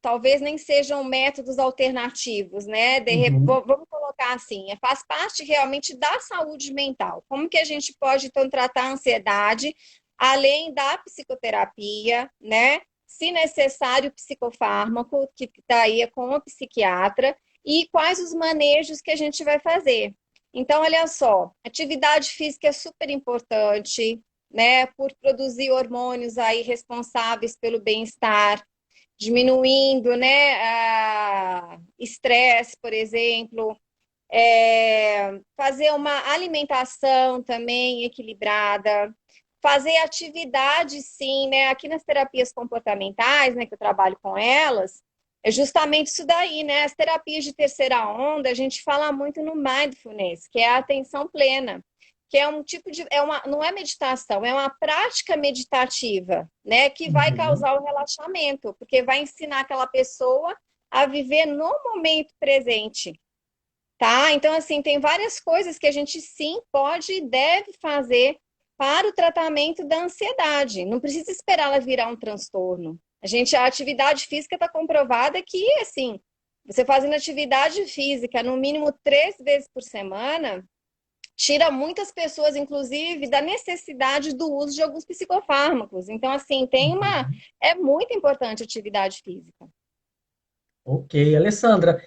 talvez nem sejam métodos alternativos, né? Uhum, Vamos colocar assim, faz parte realmente da saúde mental. Como que a gente pode, então, tratar a ansiedade, além da psicoterapia, né? Se necessário, psicofármaco, que está aí com o psiquiatra, e quais os manejos que a gente vai fazer. Então, olha só, atividade física é super importante, né, por produzir hormônios aí responsáveis pelo bem-estar, diminuindo, né, estresse, por exemplo, fazer uma alimentação também equilibrada, fazer atividade, sim, né, aqui nas terapias comportamentais, né, que eu trabalho com elas, é justamente isso daí, né, as terapias de terceira onda, a gente fala muito no mindfulness, que é a atenção plena, que é um tipo de, não é meditação, é uma prática meditativa, né, que vai uhum. causar o relaxamento, porque vai ensinar aquela pessoa a viver no momento presente, tá? Então, assim, tem várias coisas que a gente sim pode e deve fazer para o tratamento da ansiedade. Não precisa esperar ela virar um transtorno. A atividade física está comprovada que, assim, Você fazendo atividade física no mínimo 3 vezes por semana, tira muitas pessoas, inclusive, da necessidade do uso de alguns psicofármacos. Então, assim, Uhum. é muito importante a atividade física. Ok, Alessandra,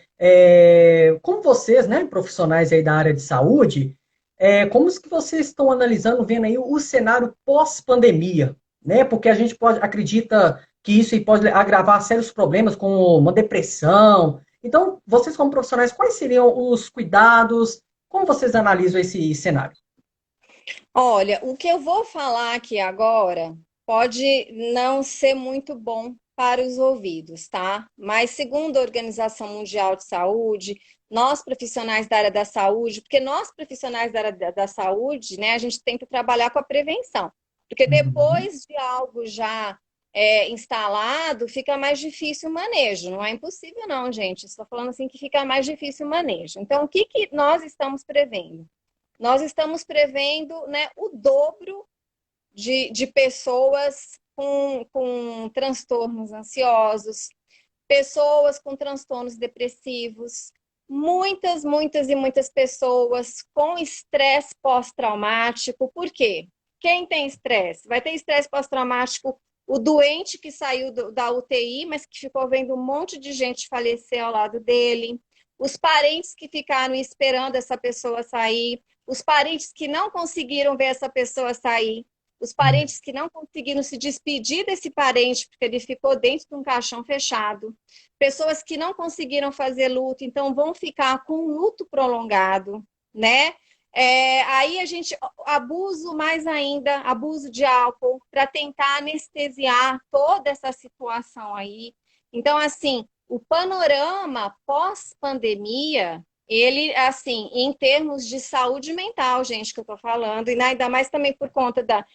como vocês, né, profissionais aí da área de saúde, como que vocês estão analisando, vendo aí o cenário pós-pandemia, né? Porque a gente acredita que isso aí pode agravar sérios problemas como uma depressão. Então, vocês como profissionais, quais seriam os cuidados? Como vocês analisam esse cenário? Olha, o que eu vou falar aqui agora pode não ser muito bom para os ouvidos, tá? Mas segundo a Organização Mundial de Saúde, nós profissionais da área da saúde, porque nós profissionais da área da saúde, né, a gente tem que trabalhar com a prevenção, porque Uhum. depois de algo já instalado, fica mais difícil o manejo. Não é impossível, não, gente. Estou falando assim que fica mais difícil o manejo. Então, o que que nós estamos prevendo? Nós estamos prevendo, né, o dobro de pessoas com transtornos ansiosos, pessoas com transtornos depressivos, muitas e muitas pessoas com estresse pós-traumático. Por quê? Quem tem estresse? Vai ter estresse pós-traumático o doente que saiu da UTI, mas que ficou vendo um monte de gente falecer ao lado dele, os parentes que ficaram esperando essa pessoa sair, os parentes que não conseguiram ver essa pessoa sair, os parentes que não conseguiram se despedir desse parente porque ele ficou dentro de um caixão fechado, pessoas que não conseguiram fazer luto, então vão ficar com um luto prolongado, né? Aí a gente abuso mais ainda, abuso de álcool para tentar anestesiar toda essa situação aí. Então, assim, o panorama pós-pandemia, ele, assim, em termos de saúde mental, gente, que eu estou falando, e ainda mais também por conta da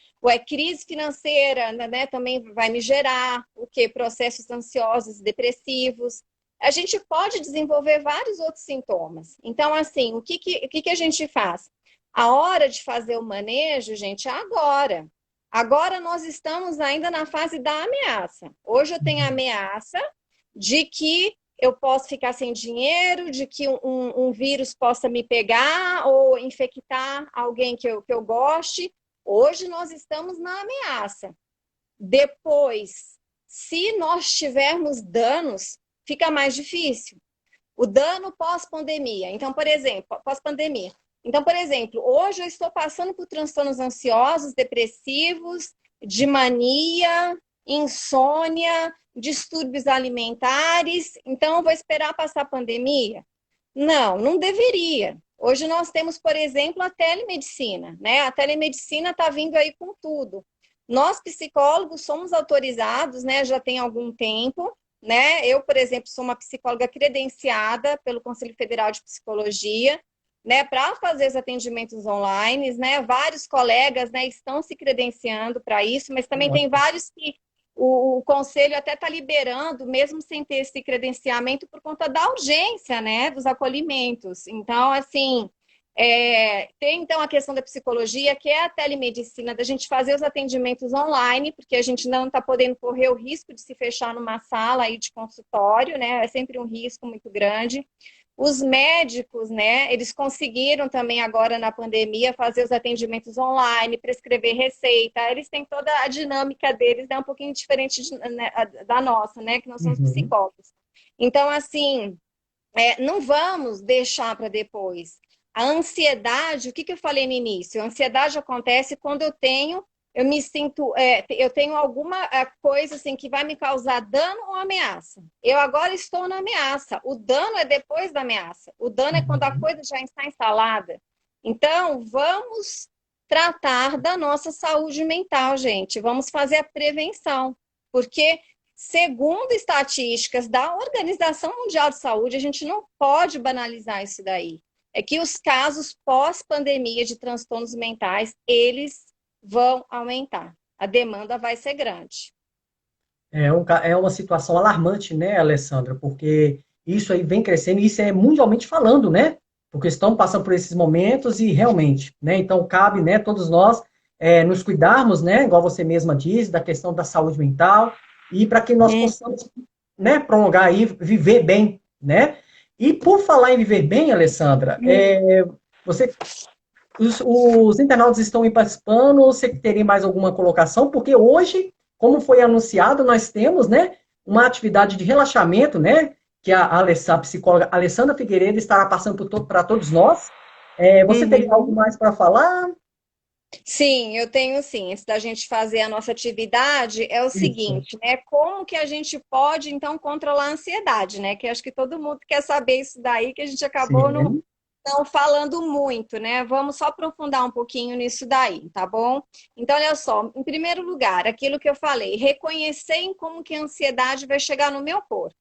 crise financeira, né, também vai me gerar o quê? Processos ansiosos, depressivos. A gente pode desenvolver vários outros sintomas. Então, assim, o que a gente faz? A hora de fazer o manejo, gente, é agora. Agora nós estamos ainda na fase da ameaça. Hoje eu tenho a ameaça de que eu posso ficar sem dinheiro, de que um vírus possa me pegar ou infectar alguém que eu goste. Hoje nós estamos na ameaça. Depois, se nós tivermos danos, fica mais difícil. O dano pós-pandemia. Então, por exemplo, pós-pandemia. Então, por exemplo, hoje eu estou passando por transtornos ansiosos, depressivos, de mania, insônia, distúrbios alimentares. Então, eu vou esperar passar a pandemia? Não, não deveria. Hoje nós temos, por exemplo, a telemedicina, né? A telemedicina está vindo aí com tudo. Nós, psicólogos, somos autorizados, né? Já tem algum tempo, né? Eu, por exemplo, sou uma psicóloga credenciada pelo Conselho Federal de Psicologia, né? Para fazer os atendimentos online, né? Vários colegas, né? Estão se credenciando para isso, mas também tem Ótimo. vários que o conselho até está liberando, mesmo sem ter esse credenciamento, por conta da urgência, né, dos acolhimentos. Então, assim, tem então a questão da psicologia, que é a telemedicina, da gente fazer os atendimentos online, porque a gente não está podendo correr o risco de se fechar numa sala aí de consultório, né? É sempre um risco muito grande. Os médicos, né, eles conseguiram também agora na pandemia fazer os atendimentos online, prescrever receita, eles têm toda a dinâmica deles, né, um pouquinho diferente né, da nossa, né, que nós somos Uhum. psicólogos. Então, assim, não vamos deixar para depois. A ansiedade, o que, que eu falei no início? A ansiedade acontece quando eu me sinto, eu tenho alguma coisa assim que vai me causar dano ou ameaça. Eu agora estou na ameaça. O dano é depois da ameaça. O dano é quando a Uhum. coisa já está instalada. Então, vamos tratar da nossa saúde mental, gente. Vamos fazer a prevenção, porque segundo estatísticas da Organização Mundial de Saúde, a gente não pode banalizar isso daí. É que os casos pós-pandemia de transtornos mentais, eles vão aumentar. A demanda vai ser grande. É uma situação alarmante, né, Alessandra? Porque isso aí vem crescendo e isso é mundialmente falando, né? Porque estão passando por esses momentos e realmente, né? Então cabe, né, todos nós nos cuidarmos, né? Igual você mesma diz, da questão da saúde mental e para que nós Hum. possamos, né, prolongar aí, viver bem, né? E por falar em viver bem, Alessandra, você, os internautas estão aí participando, você teria mais alguma colocação? Porque hoje, como foi anunciado, nós temos, né, uma atividade de relaxamento, né, que a psicóloga Alessandra Figueiredo estará passando para todos nós. Você teria algo Uhum. mais para falar? Sim, eu tenho sim. Antes da gente fazer a nossa atividade, é o Isso. seguinte, né? Como que a gente pode, então, controlar a ansiedade, né? Que acho que todo mundo quer saber isso daí, que a gente acabou Sim. não falando muito, né? Vamos só aprofundar um pouquinho nisso daí, tá bom? Então, olha só, em primeiro lugar, aquilo que eu falei, reconhecer em como que a ansiedade vai chegar no meu corpo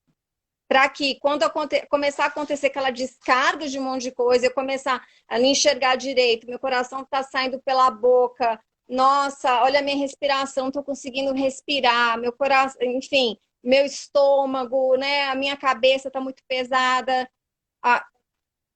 para que quando começar a acontecer aquela descarga de um monte de coisa, eu começar a não enxergar direito, meu coração está saindo pela boca, nossa, olha a minha respiração, estou conseguindo respirar, meu coração, enfim, meu estômago, né, a minha cabeça está muito pesada. A,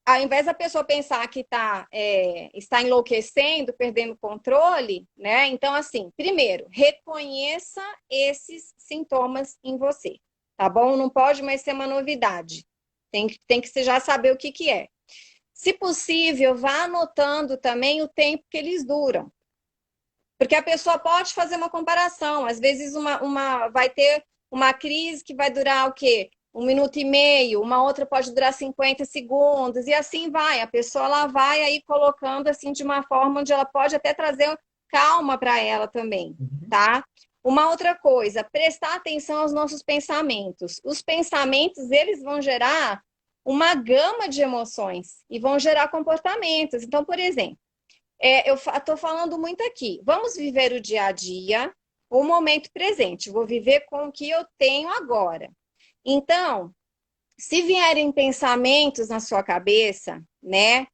Ao invés da pessoa pensar que está enlouquecendo, perdendo o controle, né? Então, assim, primeiro, reconheça esses sintomas em você, tá bom? Não pode mais ser uma novidade. Tem que você já saber o que, que é. Se possível, vá anotando também o tempo que eles duram. Porque a pessoa pode fazer uma comparação. Às vezes vai ter uma crise que vai durar o quê? 1 minuto e meio, uma outra pode durar 50 segundos, e assim vai. A pessoa ela vai aí colocando assim de uma forma onde ela pode até trazer calma para ela também, tá? Uma outra coisa, prestar atenção aos nossos pensamentos. Os pensamentos, eles vão gerar uma gama de emoções e vão gerar comportamentos. Então, por exemplo, eu estou falando muito aqui. Vamos viver o dia a dia, o momento presente. Vou viver com o que eu tenho agora. Então, se vierem pensamentos na sua cabeça, né,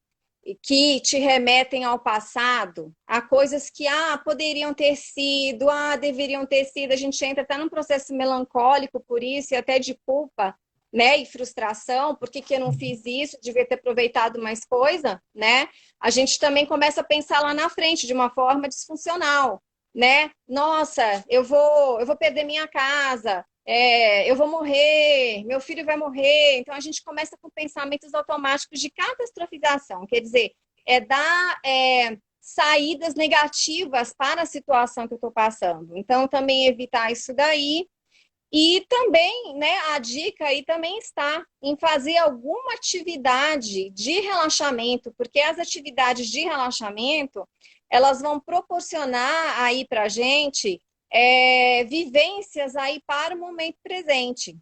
que te remetem ao passado, a coisas que poderiam ter sido, deveriam ter sido, a gente entra até num processo melancólico por isso e até de culpa, né, e frustração, por que eu não fiz isso, devia ter aproveitado mais coisa, né? A gente também começa a pensar lá na frente de uma forma disfuncional, né? Nossa, eu vou perder minha casa, eu vou morrer, meu filho vai morrer. Então a gente começa com pensamentos automáticos de catastrofização, quer dizer, dar saídas negativas para a situação que eu estou passando. Então também evitar isso daí. E também, né, a dica aí também está em fazer alguma atividade de relaxamento, porque as atividades de relaxamento, elas vão proporcionar aí para a gente vivências aí para o momento presente.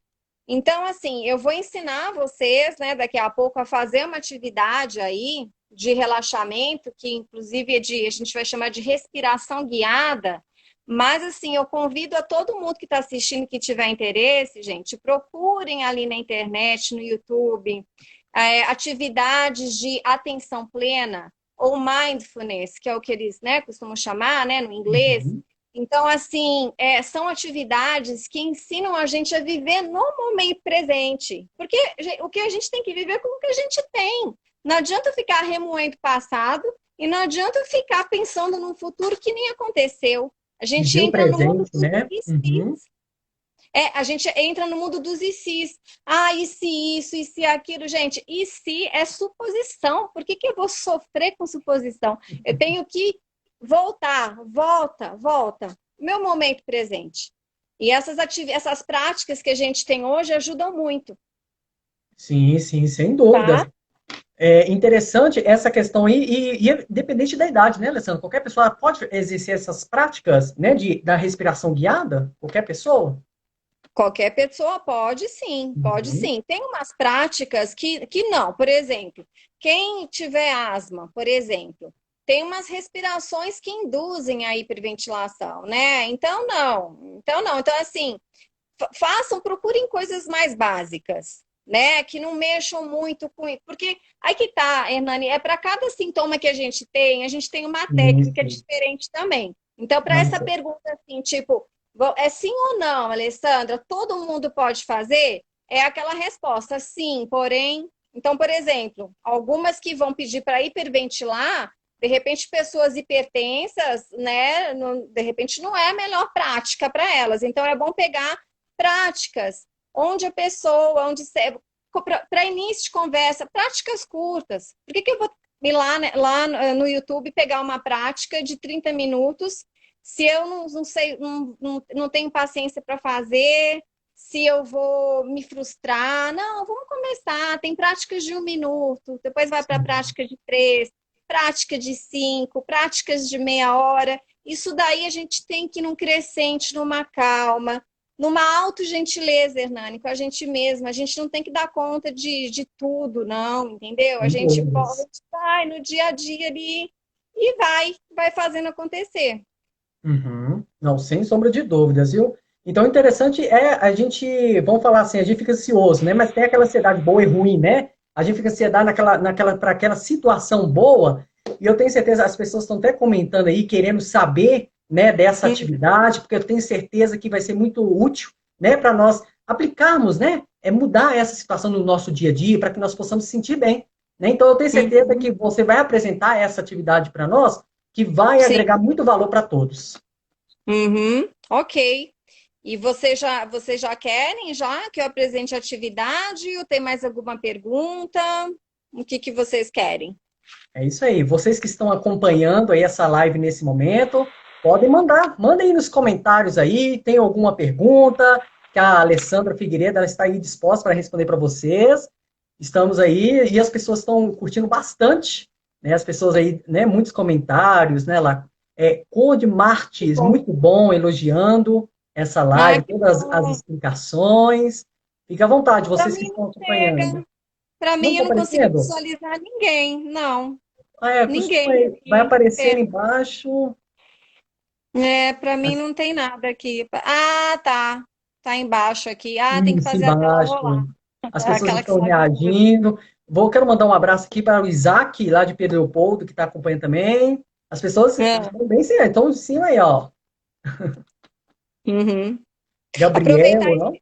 Então, assim, eu vou ensinar vocês, né, daqui a pouco a fazer uma atividade aí de relaxamento, que inclusive a gente vai chamar de respiração guiada, mas, assim, eu convido a todo mundo que está assistindo, que tiver interesse, gente, procurem ali na internet, no YouTube, atividades de atenção plena ou mindfulness, que é o que eles, né, costumam chamar, né, no inglês. Uhum. Então, assim, são atividades que ensinam a gente a viver no momento presente. Porque o que a gente tem que viver é com o que a gente tem. Não adianta ficar remoendo o passado e não adianta ficar pensando num futuro que nem aconteceu. A gente Viver o entra no mundo presente, dos né? e Uhum. se's. A gente entra no mundo dos e se's. E se isso, e se aquilo, gente. E se é suposição. Por que que eu vou sofrer com suposição? Eu tenho que voltar, volta. Meu momento presente. E essas práticas que a gente tem hoje ajudam muito, Sim, sim, sem dúvidas. tá? É interessante essa questão aí, e é dependente da idade, né, Alessandro? Qualquer pessoa pode exercer essas práticas, né, da respiração guiada? Qualquer pessoa? Qualquer pessoa pode sim, pode Uhum. sim. Tem umas práticas que não. Por exemplo, quem tiver asma, por exemplo, tem umas respirações que induzem a hiperventilação, né? Então, não. Então, não. Então, assim, façam, procurem coisas mais básicas, né? Que não mexam muito com isso. Porque aí que tá, Hernani, para cada sintoma que a gente tem uma Sim, técnica sim. diferente também. Então, para essa Nossa. pergunta assim, tipo, é sim ou não, Alessandra? Todo mundo pode fazer? É aquela resposta, sim, porém. Então, por exemplo, algumas que vão pedir para hiperventilar, de repente, pessoas hipertensas, né? De repente, não é a melhor prática para elas. Então, é bom pegar práticas onde a pessoa, para início de conversa, práticas curtas. Por que eu vou ir lá, né, lá no YouTube pegar uma prática de 30 minutos se eu não sei, não tenho paciência para fazer, se eu vou me frustrar? Não, vamos começar. Tem práticas de 1 minuto, depois vai para a Sim. prática de 3, prática de 5, práticas de meia hora. Isso daí a gente tem que ir num crescente, numa calma, numa autogentileza, Hernani, com a gente mesma. A gente não tem que dar conta de tudo, não, entendeu? A Sem gente dúvidas. pode, vai no dia a dia ali e vai fazendo acontecer. Uhum. Não, sem sombra de dúvidas, viu? Então, o interessante é a gente, vamos falar assim, a gente fica ansioso, né? Mas tem aquela ansiedade boa e ruim, né? A gente fica ansiedade para aquela situação boa, e eu tenho certeza, as pessoas estão até comentando aí, querendo saber, né, dessa atividade, porque eu tenho certeza que vai ser muito útil, né, para nós aplicarmos, né? É mudar essa situação no nosso dia a dia, para que nós possamos se sentir bem, né? Então, eu tenho certeza Uhum. que você vai apresentar essa atividade para nós, que vai Sim. agregar muito valor para todos. Uhum. Ok. E vocês já querem já que eu apresente a atividade ou tem mais alguma pergunta? O que vocês querem? É isso aí. Vocês que estão acompanhando aí essa live nesse momento, podem mandar. Mandem aí nos comentários aí. Tem alguma pergunta que a Alessandra Figueiredo ela está aí disposta para responder para vocês. Estamos aí e as pessoas estão curtindo bastante, né? As pessoas aí, né? Muitos comentários, né? Lá, Conde Que Martins, bom. muito bom, elogiando essa Ah, live, que todas as bom. explicações. Fique à vontade, Para vocês que mim não estão acompanhando. chega. Para Não mim está eu não consigo aparecendo? visualizar ninguém. Não, Costuma, ninguém vai aqui. aparecer embaixo. Para mim não tem nada aqui. Ah, tá. Tá embaixo aqui. Ah, tem que Isso, fazer a tela embaixo. rolar. As pessoas Aquela que estão só ajuda. reagindo. Quero mandar um abraço aqui para o Isaac, lá de Pedro Leopoldo, que está acompanhando também. As pessoas Ah, estão bem certas, estão em cima aí, ó. uhum. Gabriel, Aproveitar não?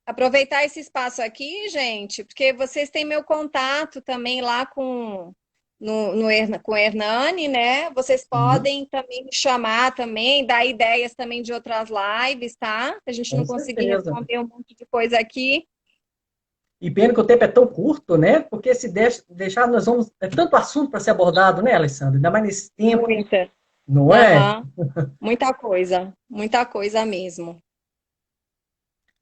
Aproveitar esse espaço aqui, gente, porque vocês têm meu contato também lá com o Hernani, né? Vocês Sim, podem também me chamar também, dar ideias também de outras lives, tá? A gente com não conseguir certeza. responder um monte de coisa aqui. E pena que o tempo é tão curto, né? Porque se deixar, nós vamos. É tanto assunto para ser abordado, né, Alessandro? Ainda mais nesse tempo, Muita. não é? Aham. Muita coisa mesmo.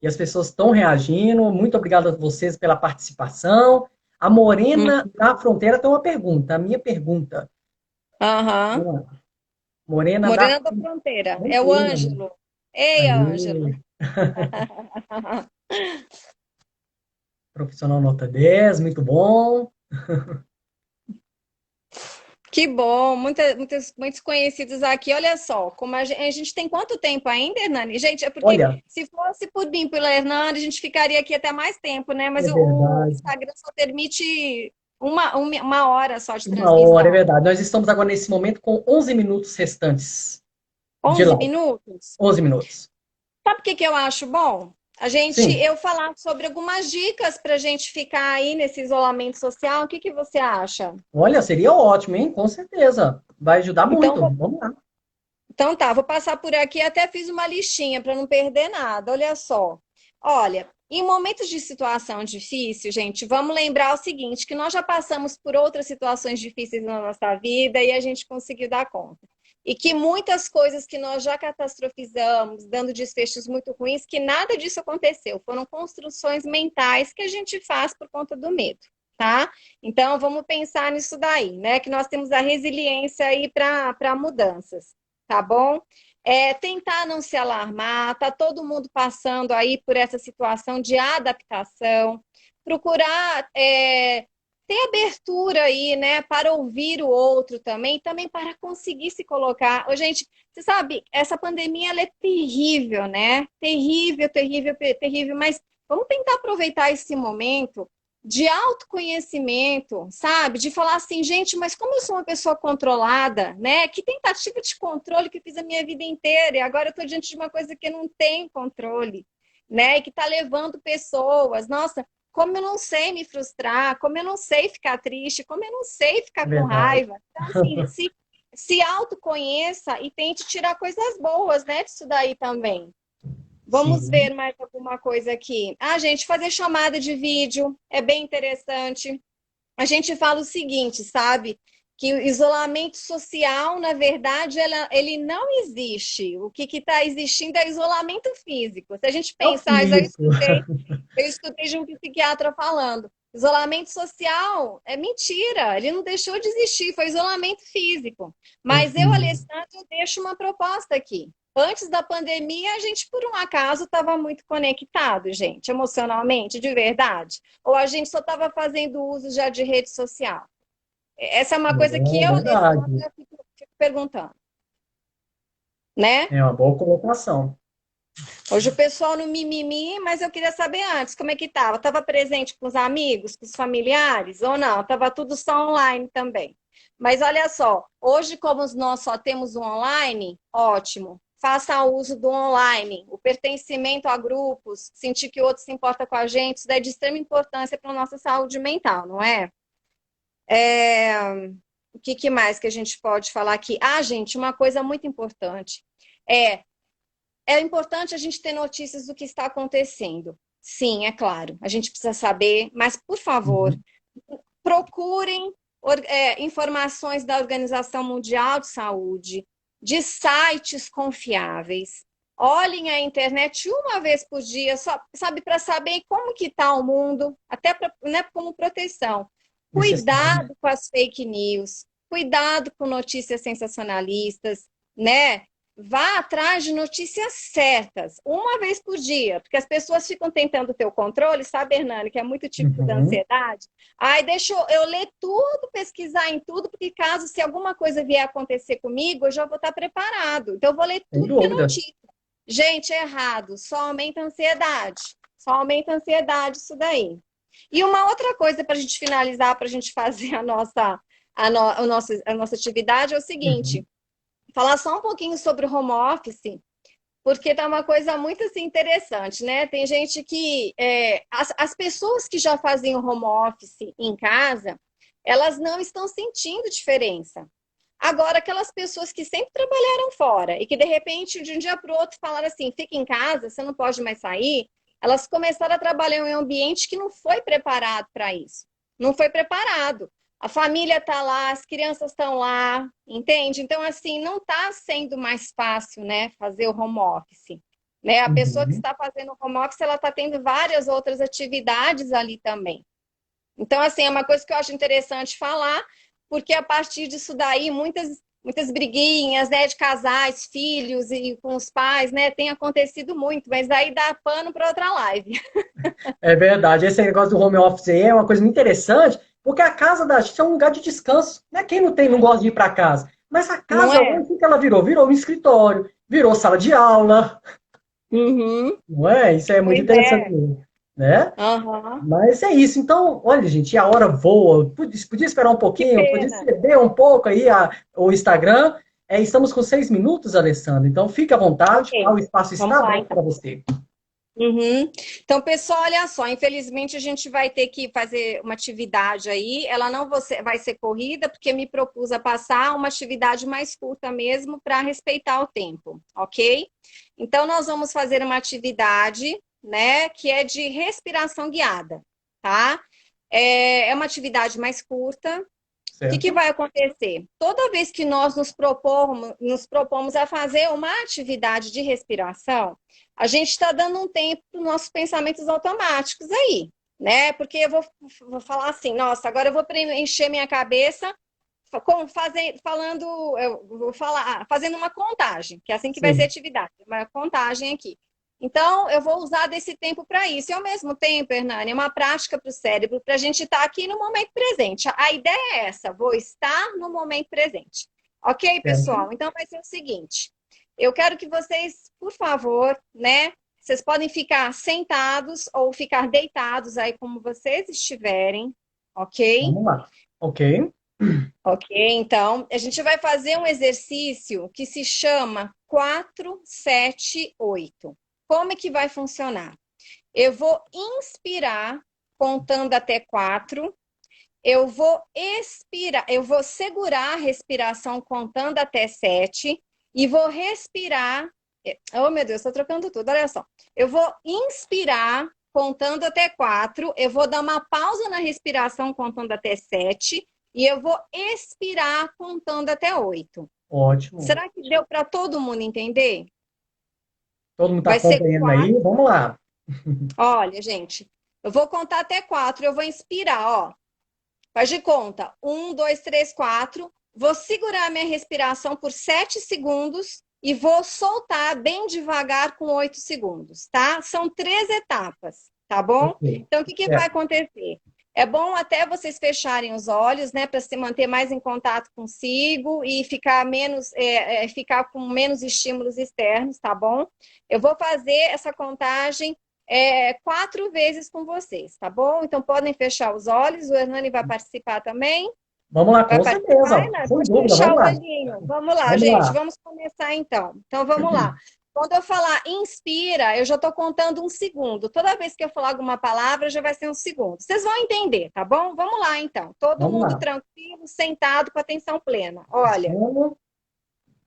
E as pessoas estão reagindo. Muito obrigado a vocês pela participação. A Hum. Morena da Fronteira tem uma pergunta. A minha pergunta. Aham. Vamos lá. Morena da Morena da Fronteira. É o Fronteira. Ângelo. Ei, Ângelo. Aí, profissional nota 10, muito bom. Que bom, muitos conhecidos aqui. Olha só, como a gente tem quanto tempo ainda, Hernani? Gente, é porque Olha, se fosse por mim, pela Hernani, a gente ficaria aqui até mais tempo, né? Mas é o verdade. Instagram só permite uma hora só de Uma hora, é transmissão. verdade. Nós estamos agora nesse momento com 11 minutos restantes de 11 live. minutos? 11 minutos. Sabe o que que eu acho bom? Sim. Eu falar sobre algumas dicas para a gente ficar aí nesse isolamento social. O que que você acha? Olha, seria ótimo, hein? Com certeza. Vai ajudar Então, muito. Vamos lá. Então tá, vou passar por aqui, até fiz uma listinha para não perder nada. Olha só. Olha, em momentos de situação difícil, gente, vamos lembrar o seguinte, que nós já passamos por outras situações difíceis na nossa vida e a gente conseguiu dar conta. E que muitas coisas que nós já catastrofizamos, dando desfechos muito ruins, que nada disso aconteceu. Foram construções mentais que a gente faz por conta do medo, tá? Então vamos pensar nisso daí, né? Que nós temos a resiliência aí para mudanças, tá bom? Tentar não se alarmar, tá todo mundo passando aí por essa situação de adaptação, procurar ter abertura aí, né, para ouvir o outro também para conseguir se colocar. Ô, gente, você sabe, essa pandemia ela é terrível, né? Terrível, terrível, terrível, mas vamos tentar aproveitar esse momento de autoconhecimento, sabe? De falar assim, gente, mas como eu sou uma pessoa controlada, né? Que tentativa de controle que eu fiz a minha vida inteira e agora eu estou diante de uma coisa que eu não tenho controle, né? E que está levando pessoas. Nossa, como eu não sei me frustrar, como eu não sei ficar triste, como eu não sei É ficar com verdade. raiva. Então, assim, se autoconheça e tente tirar coisas boas, né, disso daí também. Vamos Sim. ver mais alguma coisa aqui. Ah, gente, fazer chamada de vídeo é bem interessante. A gente fala o seguinte, sabe? Que o isolamento social, na verdade, ele não existe. O que está existindo é isolamento físico. Se a gente É o pensar, físico. eu escutei de um psiquiatra falando. Isolamento social é mentira, ele não deixou de existir, foi isolamento físico. É o Mas eu, físico. Alessandro, deixo uma proposta aqui. Antes da pandemia, a gente, por um acaso, estava muito conectado, gente, emocionalmente, de verdade. Ou a gente só estava fazendo uso já de rede social? Essa é uma coisa que É eu, verdade. Alessandra, fico perguntando, né? É uma boa colocação. Hoje o pessoal no mimimi, mas eu queria saber antes como é que estava. Estava presente com os amigos, com os familiares ou não? Estava tudo só online também. Mas olha só, hoje como nós só temos o online, ótimo. Faça uso do online, o pertencimento a grupos, sentir que o outro se importa com a gente, isso é de extrema importância para a nossa saúde mental, não é? O que mais que a gente pode falar aqui? Ah, gente, uma coisa muito importante. É, é importante a gente ter notícias do que está acontecendo. Sim, é claro, a gente precisa saber, mas, por favor, Uhum. procurem informações da Organização Mundial de Saúde, de sites confiáveis. Olhem a internet uma vez por dia, só, sabe, para saber como que está o mundo, até pra, né, como proteção. Necessário. Cuidado com as fake news, cuidado com notícias sensacionalistas, né? Vá atrás de notícias certas, uma vez por dia, porque as pessoas ficam tentando ter o controle, sabe, Hernani, que é muito típico da Uhum. ansiedade. Ai, deixa eu ler tudo, pesquisar em tudo, porque caso se alguma coisa vier a acontecer comigo, eu já vou estar preparado. Então, eu vou ler Sem tudo que é dúvida. notícia. Gente, é errado, só aumenta a ansiedade. Só aumenta a ansiedade isso daí. E uma outra coisa para a gente finalizar, para a gente fazer a nossa atividade, é o seguinte: Uhum. falar só um pouquinho sobre o home office, porque tá uma coisa muito assim, interessante, né? Tem gente que as pessoas que já faziam home office em casa, elas não estão sentindo diferença. Agora, aquelas pessoas que sempre trabalharam fora e que de repente, de um dia para o outro, falaram assim: fica em casa, você não pode mais sair, elas começaram a trabalhar em um ambiente que não foi preparado para isso. Não foi preparado. A família está lá, as crianças estão lá, entende? Então, assim, não está sendo mais fácil, né, fazer o home office. Né? A pessoa que Uhum. está fazendo home office, ela está tendo várias outras atividades ali também. Então, assim, é uma coisa que eu acho interessante falar, porque a partir disso daí, muitas briguinhas, né, de casais, filhos e com os pais, né, tem acontecido muito, mas aí dá pano para outra live. É verdade. Esse negócio do home office aí é uma coisa muito interessante, porque a casa da gente é um lugar de descanso. Né? Quem não tem, não gosta de ir para casa. Mas a Não casa é? hoje, o que ela virou? Virou um escritório, virou sala de aula, Uhum. não é? Isso é muito Pois interessante, é. né? Aham. Mas é isso. Então, olha, gente, a hora voa. Podia esperar um Que pouquinho, podia pena. ceder um pouco aí o Instagram. Estamos com 6 minutos, Alessandro. Então, fique à vontade, tá? Ok. O espaço Vamos está lá, aberto então. para você. Uhum. Então, pessoal, olha só, infelizmente a gente vai ter que fazer uma atividade aí. Ela não vai ser corrida, porque me propus a passar uma atividade mais curta mesmo para respeitar o tempo, ok? Então, nós vamos fazer uma atividade, né, que é de respiração guiada, tá? É uma atividade mais curta. O que Certo? vai acontecer? Toda vez que nós nos propomos a fazer uma atividade de respiração, a gente está dando um tempo para os nossos pensamentos automáticos aí, né? Porque vou falar assim, nossa, agora eu vou preencher minha cabeça eu vou falar, fazendo uma contagem, que é assim que vai ser a Sim. atividade, uma contagem aqui. Então, eu vou usar desse tempo para isso. E, ao mesmo tempo, Hernani, é uma prática para o cérebro, para a gente estar aqui no momento presente. A ideia é essa, vou estar no momento presente. Ok, Certo? pessoal? Então, vai ser o seguinte. Eu quero que vocês, por favor, né? Vocês podem ficar sentados ou ficar deitados aí como vocês estiverem, ok? Vamos lá. Ok? Ok, então a gente vai fazer um exercício que se chama 4-7-8. Como é que vai funcionar? Eu vou inspirar contando até 4. Eu vou expirar, eu vou segurar a respiração contando até 7 e vou respirar Oh, meu Deus, estou trocando tudo. Olha só. Eu vou inspirar contando até 4. Eu vou dar uma pausa na respiração contando até 7. E eu vou expirar contando até 8. Ótimo. Será que deu para todo mundo entender? Todo mundo está Vai ser acompanhando aí? 4. Vamos lá. Olha, gente, eu vou contar até 4. Eu vou inspirar, ó. Faz de conta. 1, 2, 3, 4. Vou segurar a minha respiração por 7 segundos e vou soltar bem devagar com 8 segundos, tá? São 3 etapas, tá bom? Ok. Então, o que vai Certo. acontecer? É bom até vocês fecharem os olhos, né, para se manter mais em contato consigo e ficar menos, ficar com menos estímulos externos, tá bom? Eu vou fazer essa contagem 4 vezes com vocês, tá bom? Então podem fechar os olhos, o Hernani vai participar também. Vamos lá, Vai com participar, certeza. Hernani? Sem Pode dúvida, fechar vamos o lá. olhinho. Vamos lá, Vamos gente, lá. vamos começar então. Então vamos lá. Quando eu falar inspira, eu já estou contando 1 segundo. Toda vez que eu falar alguma palavra, já vai ser 1 segundo. Vocês vão entender, tá bom? Vamos lá então. Todo Vamos mundo lá. tranquilo, sentado, com atenção plena. Olha, Vamos.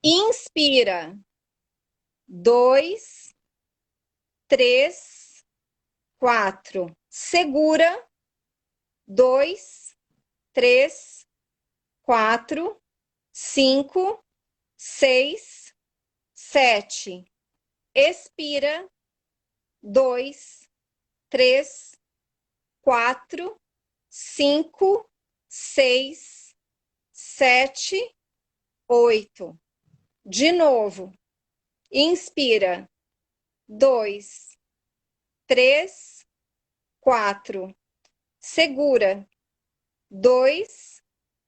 inspira. 2, 3, 4. Segura. 2, 3, 4, 5, 6, 7. Expira. 2, 3, 4, 5, 6, 7, 8. De novo. Inspira. 2, 3, 4. Segura. 2,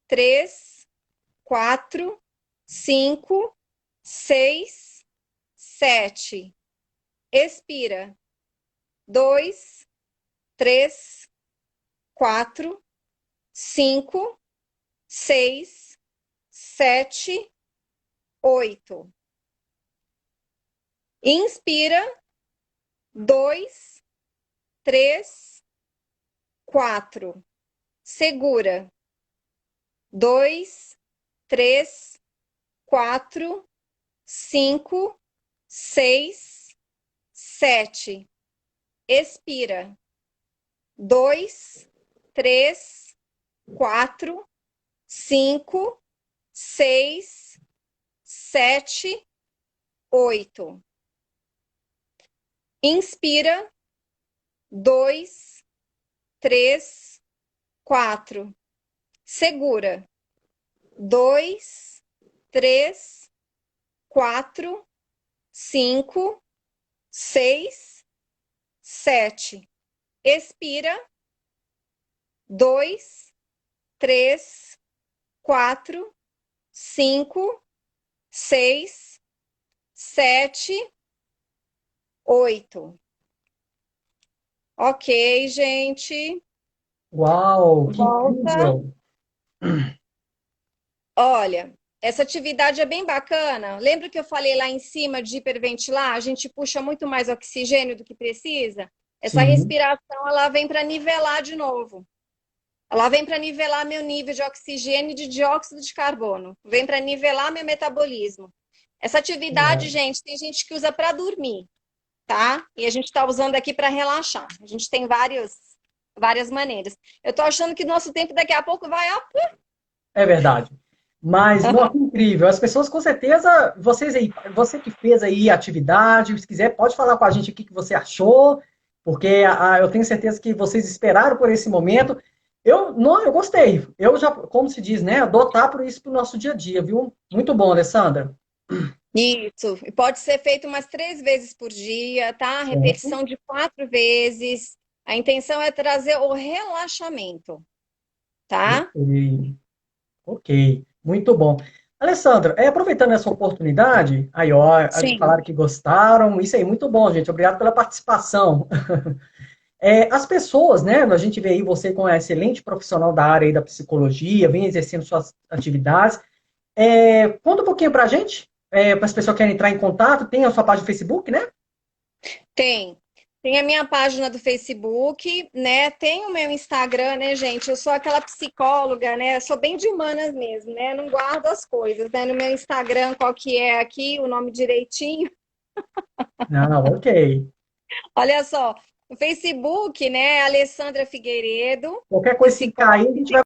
3, 4, 5, 6, 7. Expira. 2, 3, 4, 5, 6, 7, 8. Inspira. 2, 3, 4. Segura. 2, 3, 4, 5, 6, 7. Expira. 2, 3, 4, 5, 6, 7, 8. Inspira. 2, 3, 4. Segura. 2, 3, 4, 5, 6, 7. Expira. 2, 3, 4, 5, 6, 7, 8. Ok, gente. Uau, que Volta. incrível. Olha, essa atividade é bem bacana. Lembra que eu falei lá em cima de hiperventilar? A gente puxa muito mais oxigênio do que precisa. Essa Sim. respiração, ela vem para nivelar de novo. Ela vem para nivelar meu nível de oxigênio e de dióxido de carbono. Vem para nivelar meu metabolismo. Essa atividade, Uau. gente, tem gente que usa para dormir, tá? E a gente está usando aqui para relaxar. A gente tem várias maneiras. Eu estou achando que nosso tempo daqui a pouco vai. É verdade. Mas, nossa, incrível. As pessoas, com certeza, vocês aí, você que fez aí a atividade, se quiser, pode falar com a gente o que que você achou, porque eu tenho certeza que vocês esperaram por esse momento. Eu, não, eu gostei. Eu já, como se diz, né, adotar por isso para o nosso dia a dia, viu? Muito bom, Alessandra. Isso, e pode ser feito umas 3 vezes por dia, tá? Certo. Repetição de 4 vezes. A intenção é trazer o relaxamento, tá? Ok, ok. Muito bom. Alessandra, aproveitando essa oportunidade, aí, ó, Sim. falaram que gostaram, isso aí, muito bom, gente. Obrigado pela participação. As pessoas, né? A gente vê aí você com uma excelente profissional da área aí da psicologia, vem exercendo suas atividades. Conta um pouquinho pra gente, para as pessoas que querem entrar em contato, tem a sua página do Facebook, né? Tem. Tem a minha página do Facebook, né? Tem o meu Instagram, né, gente? Eu sou aquela psicóloga, né? Eu sou bem de humanas mesmo, né? Não guardo as coisas, né? No meu Instagram, qual que é aqui, o nome direitinho. Não, ok. Olha só, no Facebook, né, Alessandra Figueiredo, Qualquer coisa que psicóloga. cair, a gente vai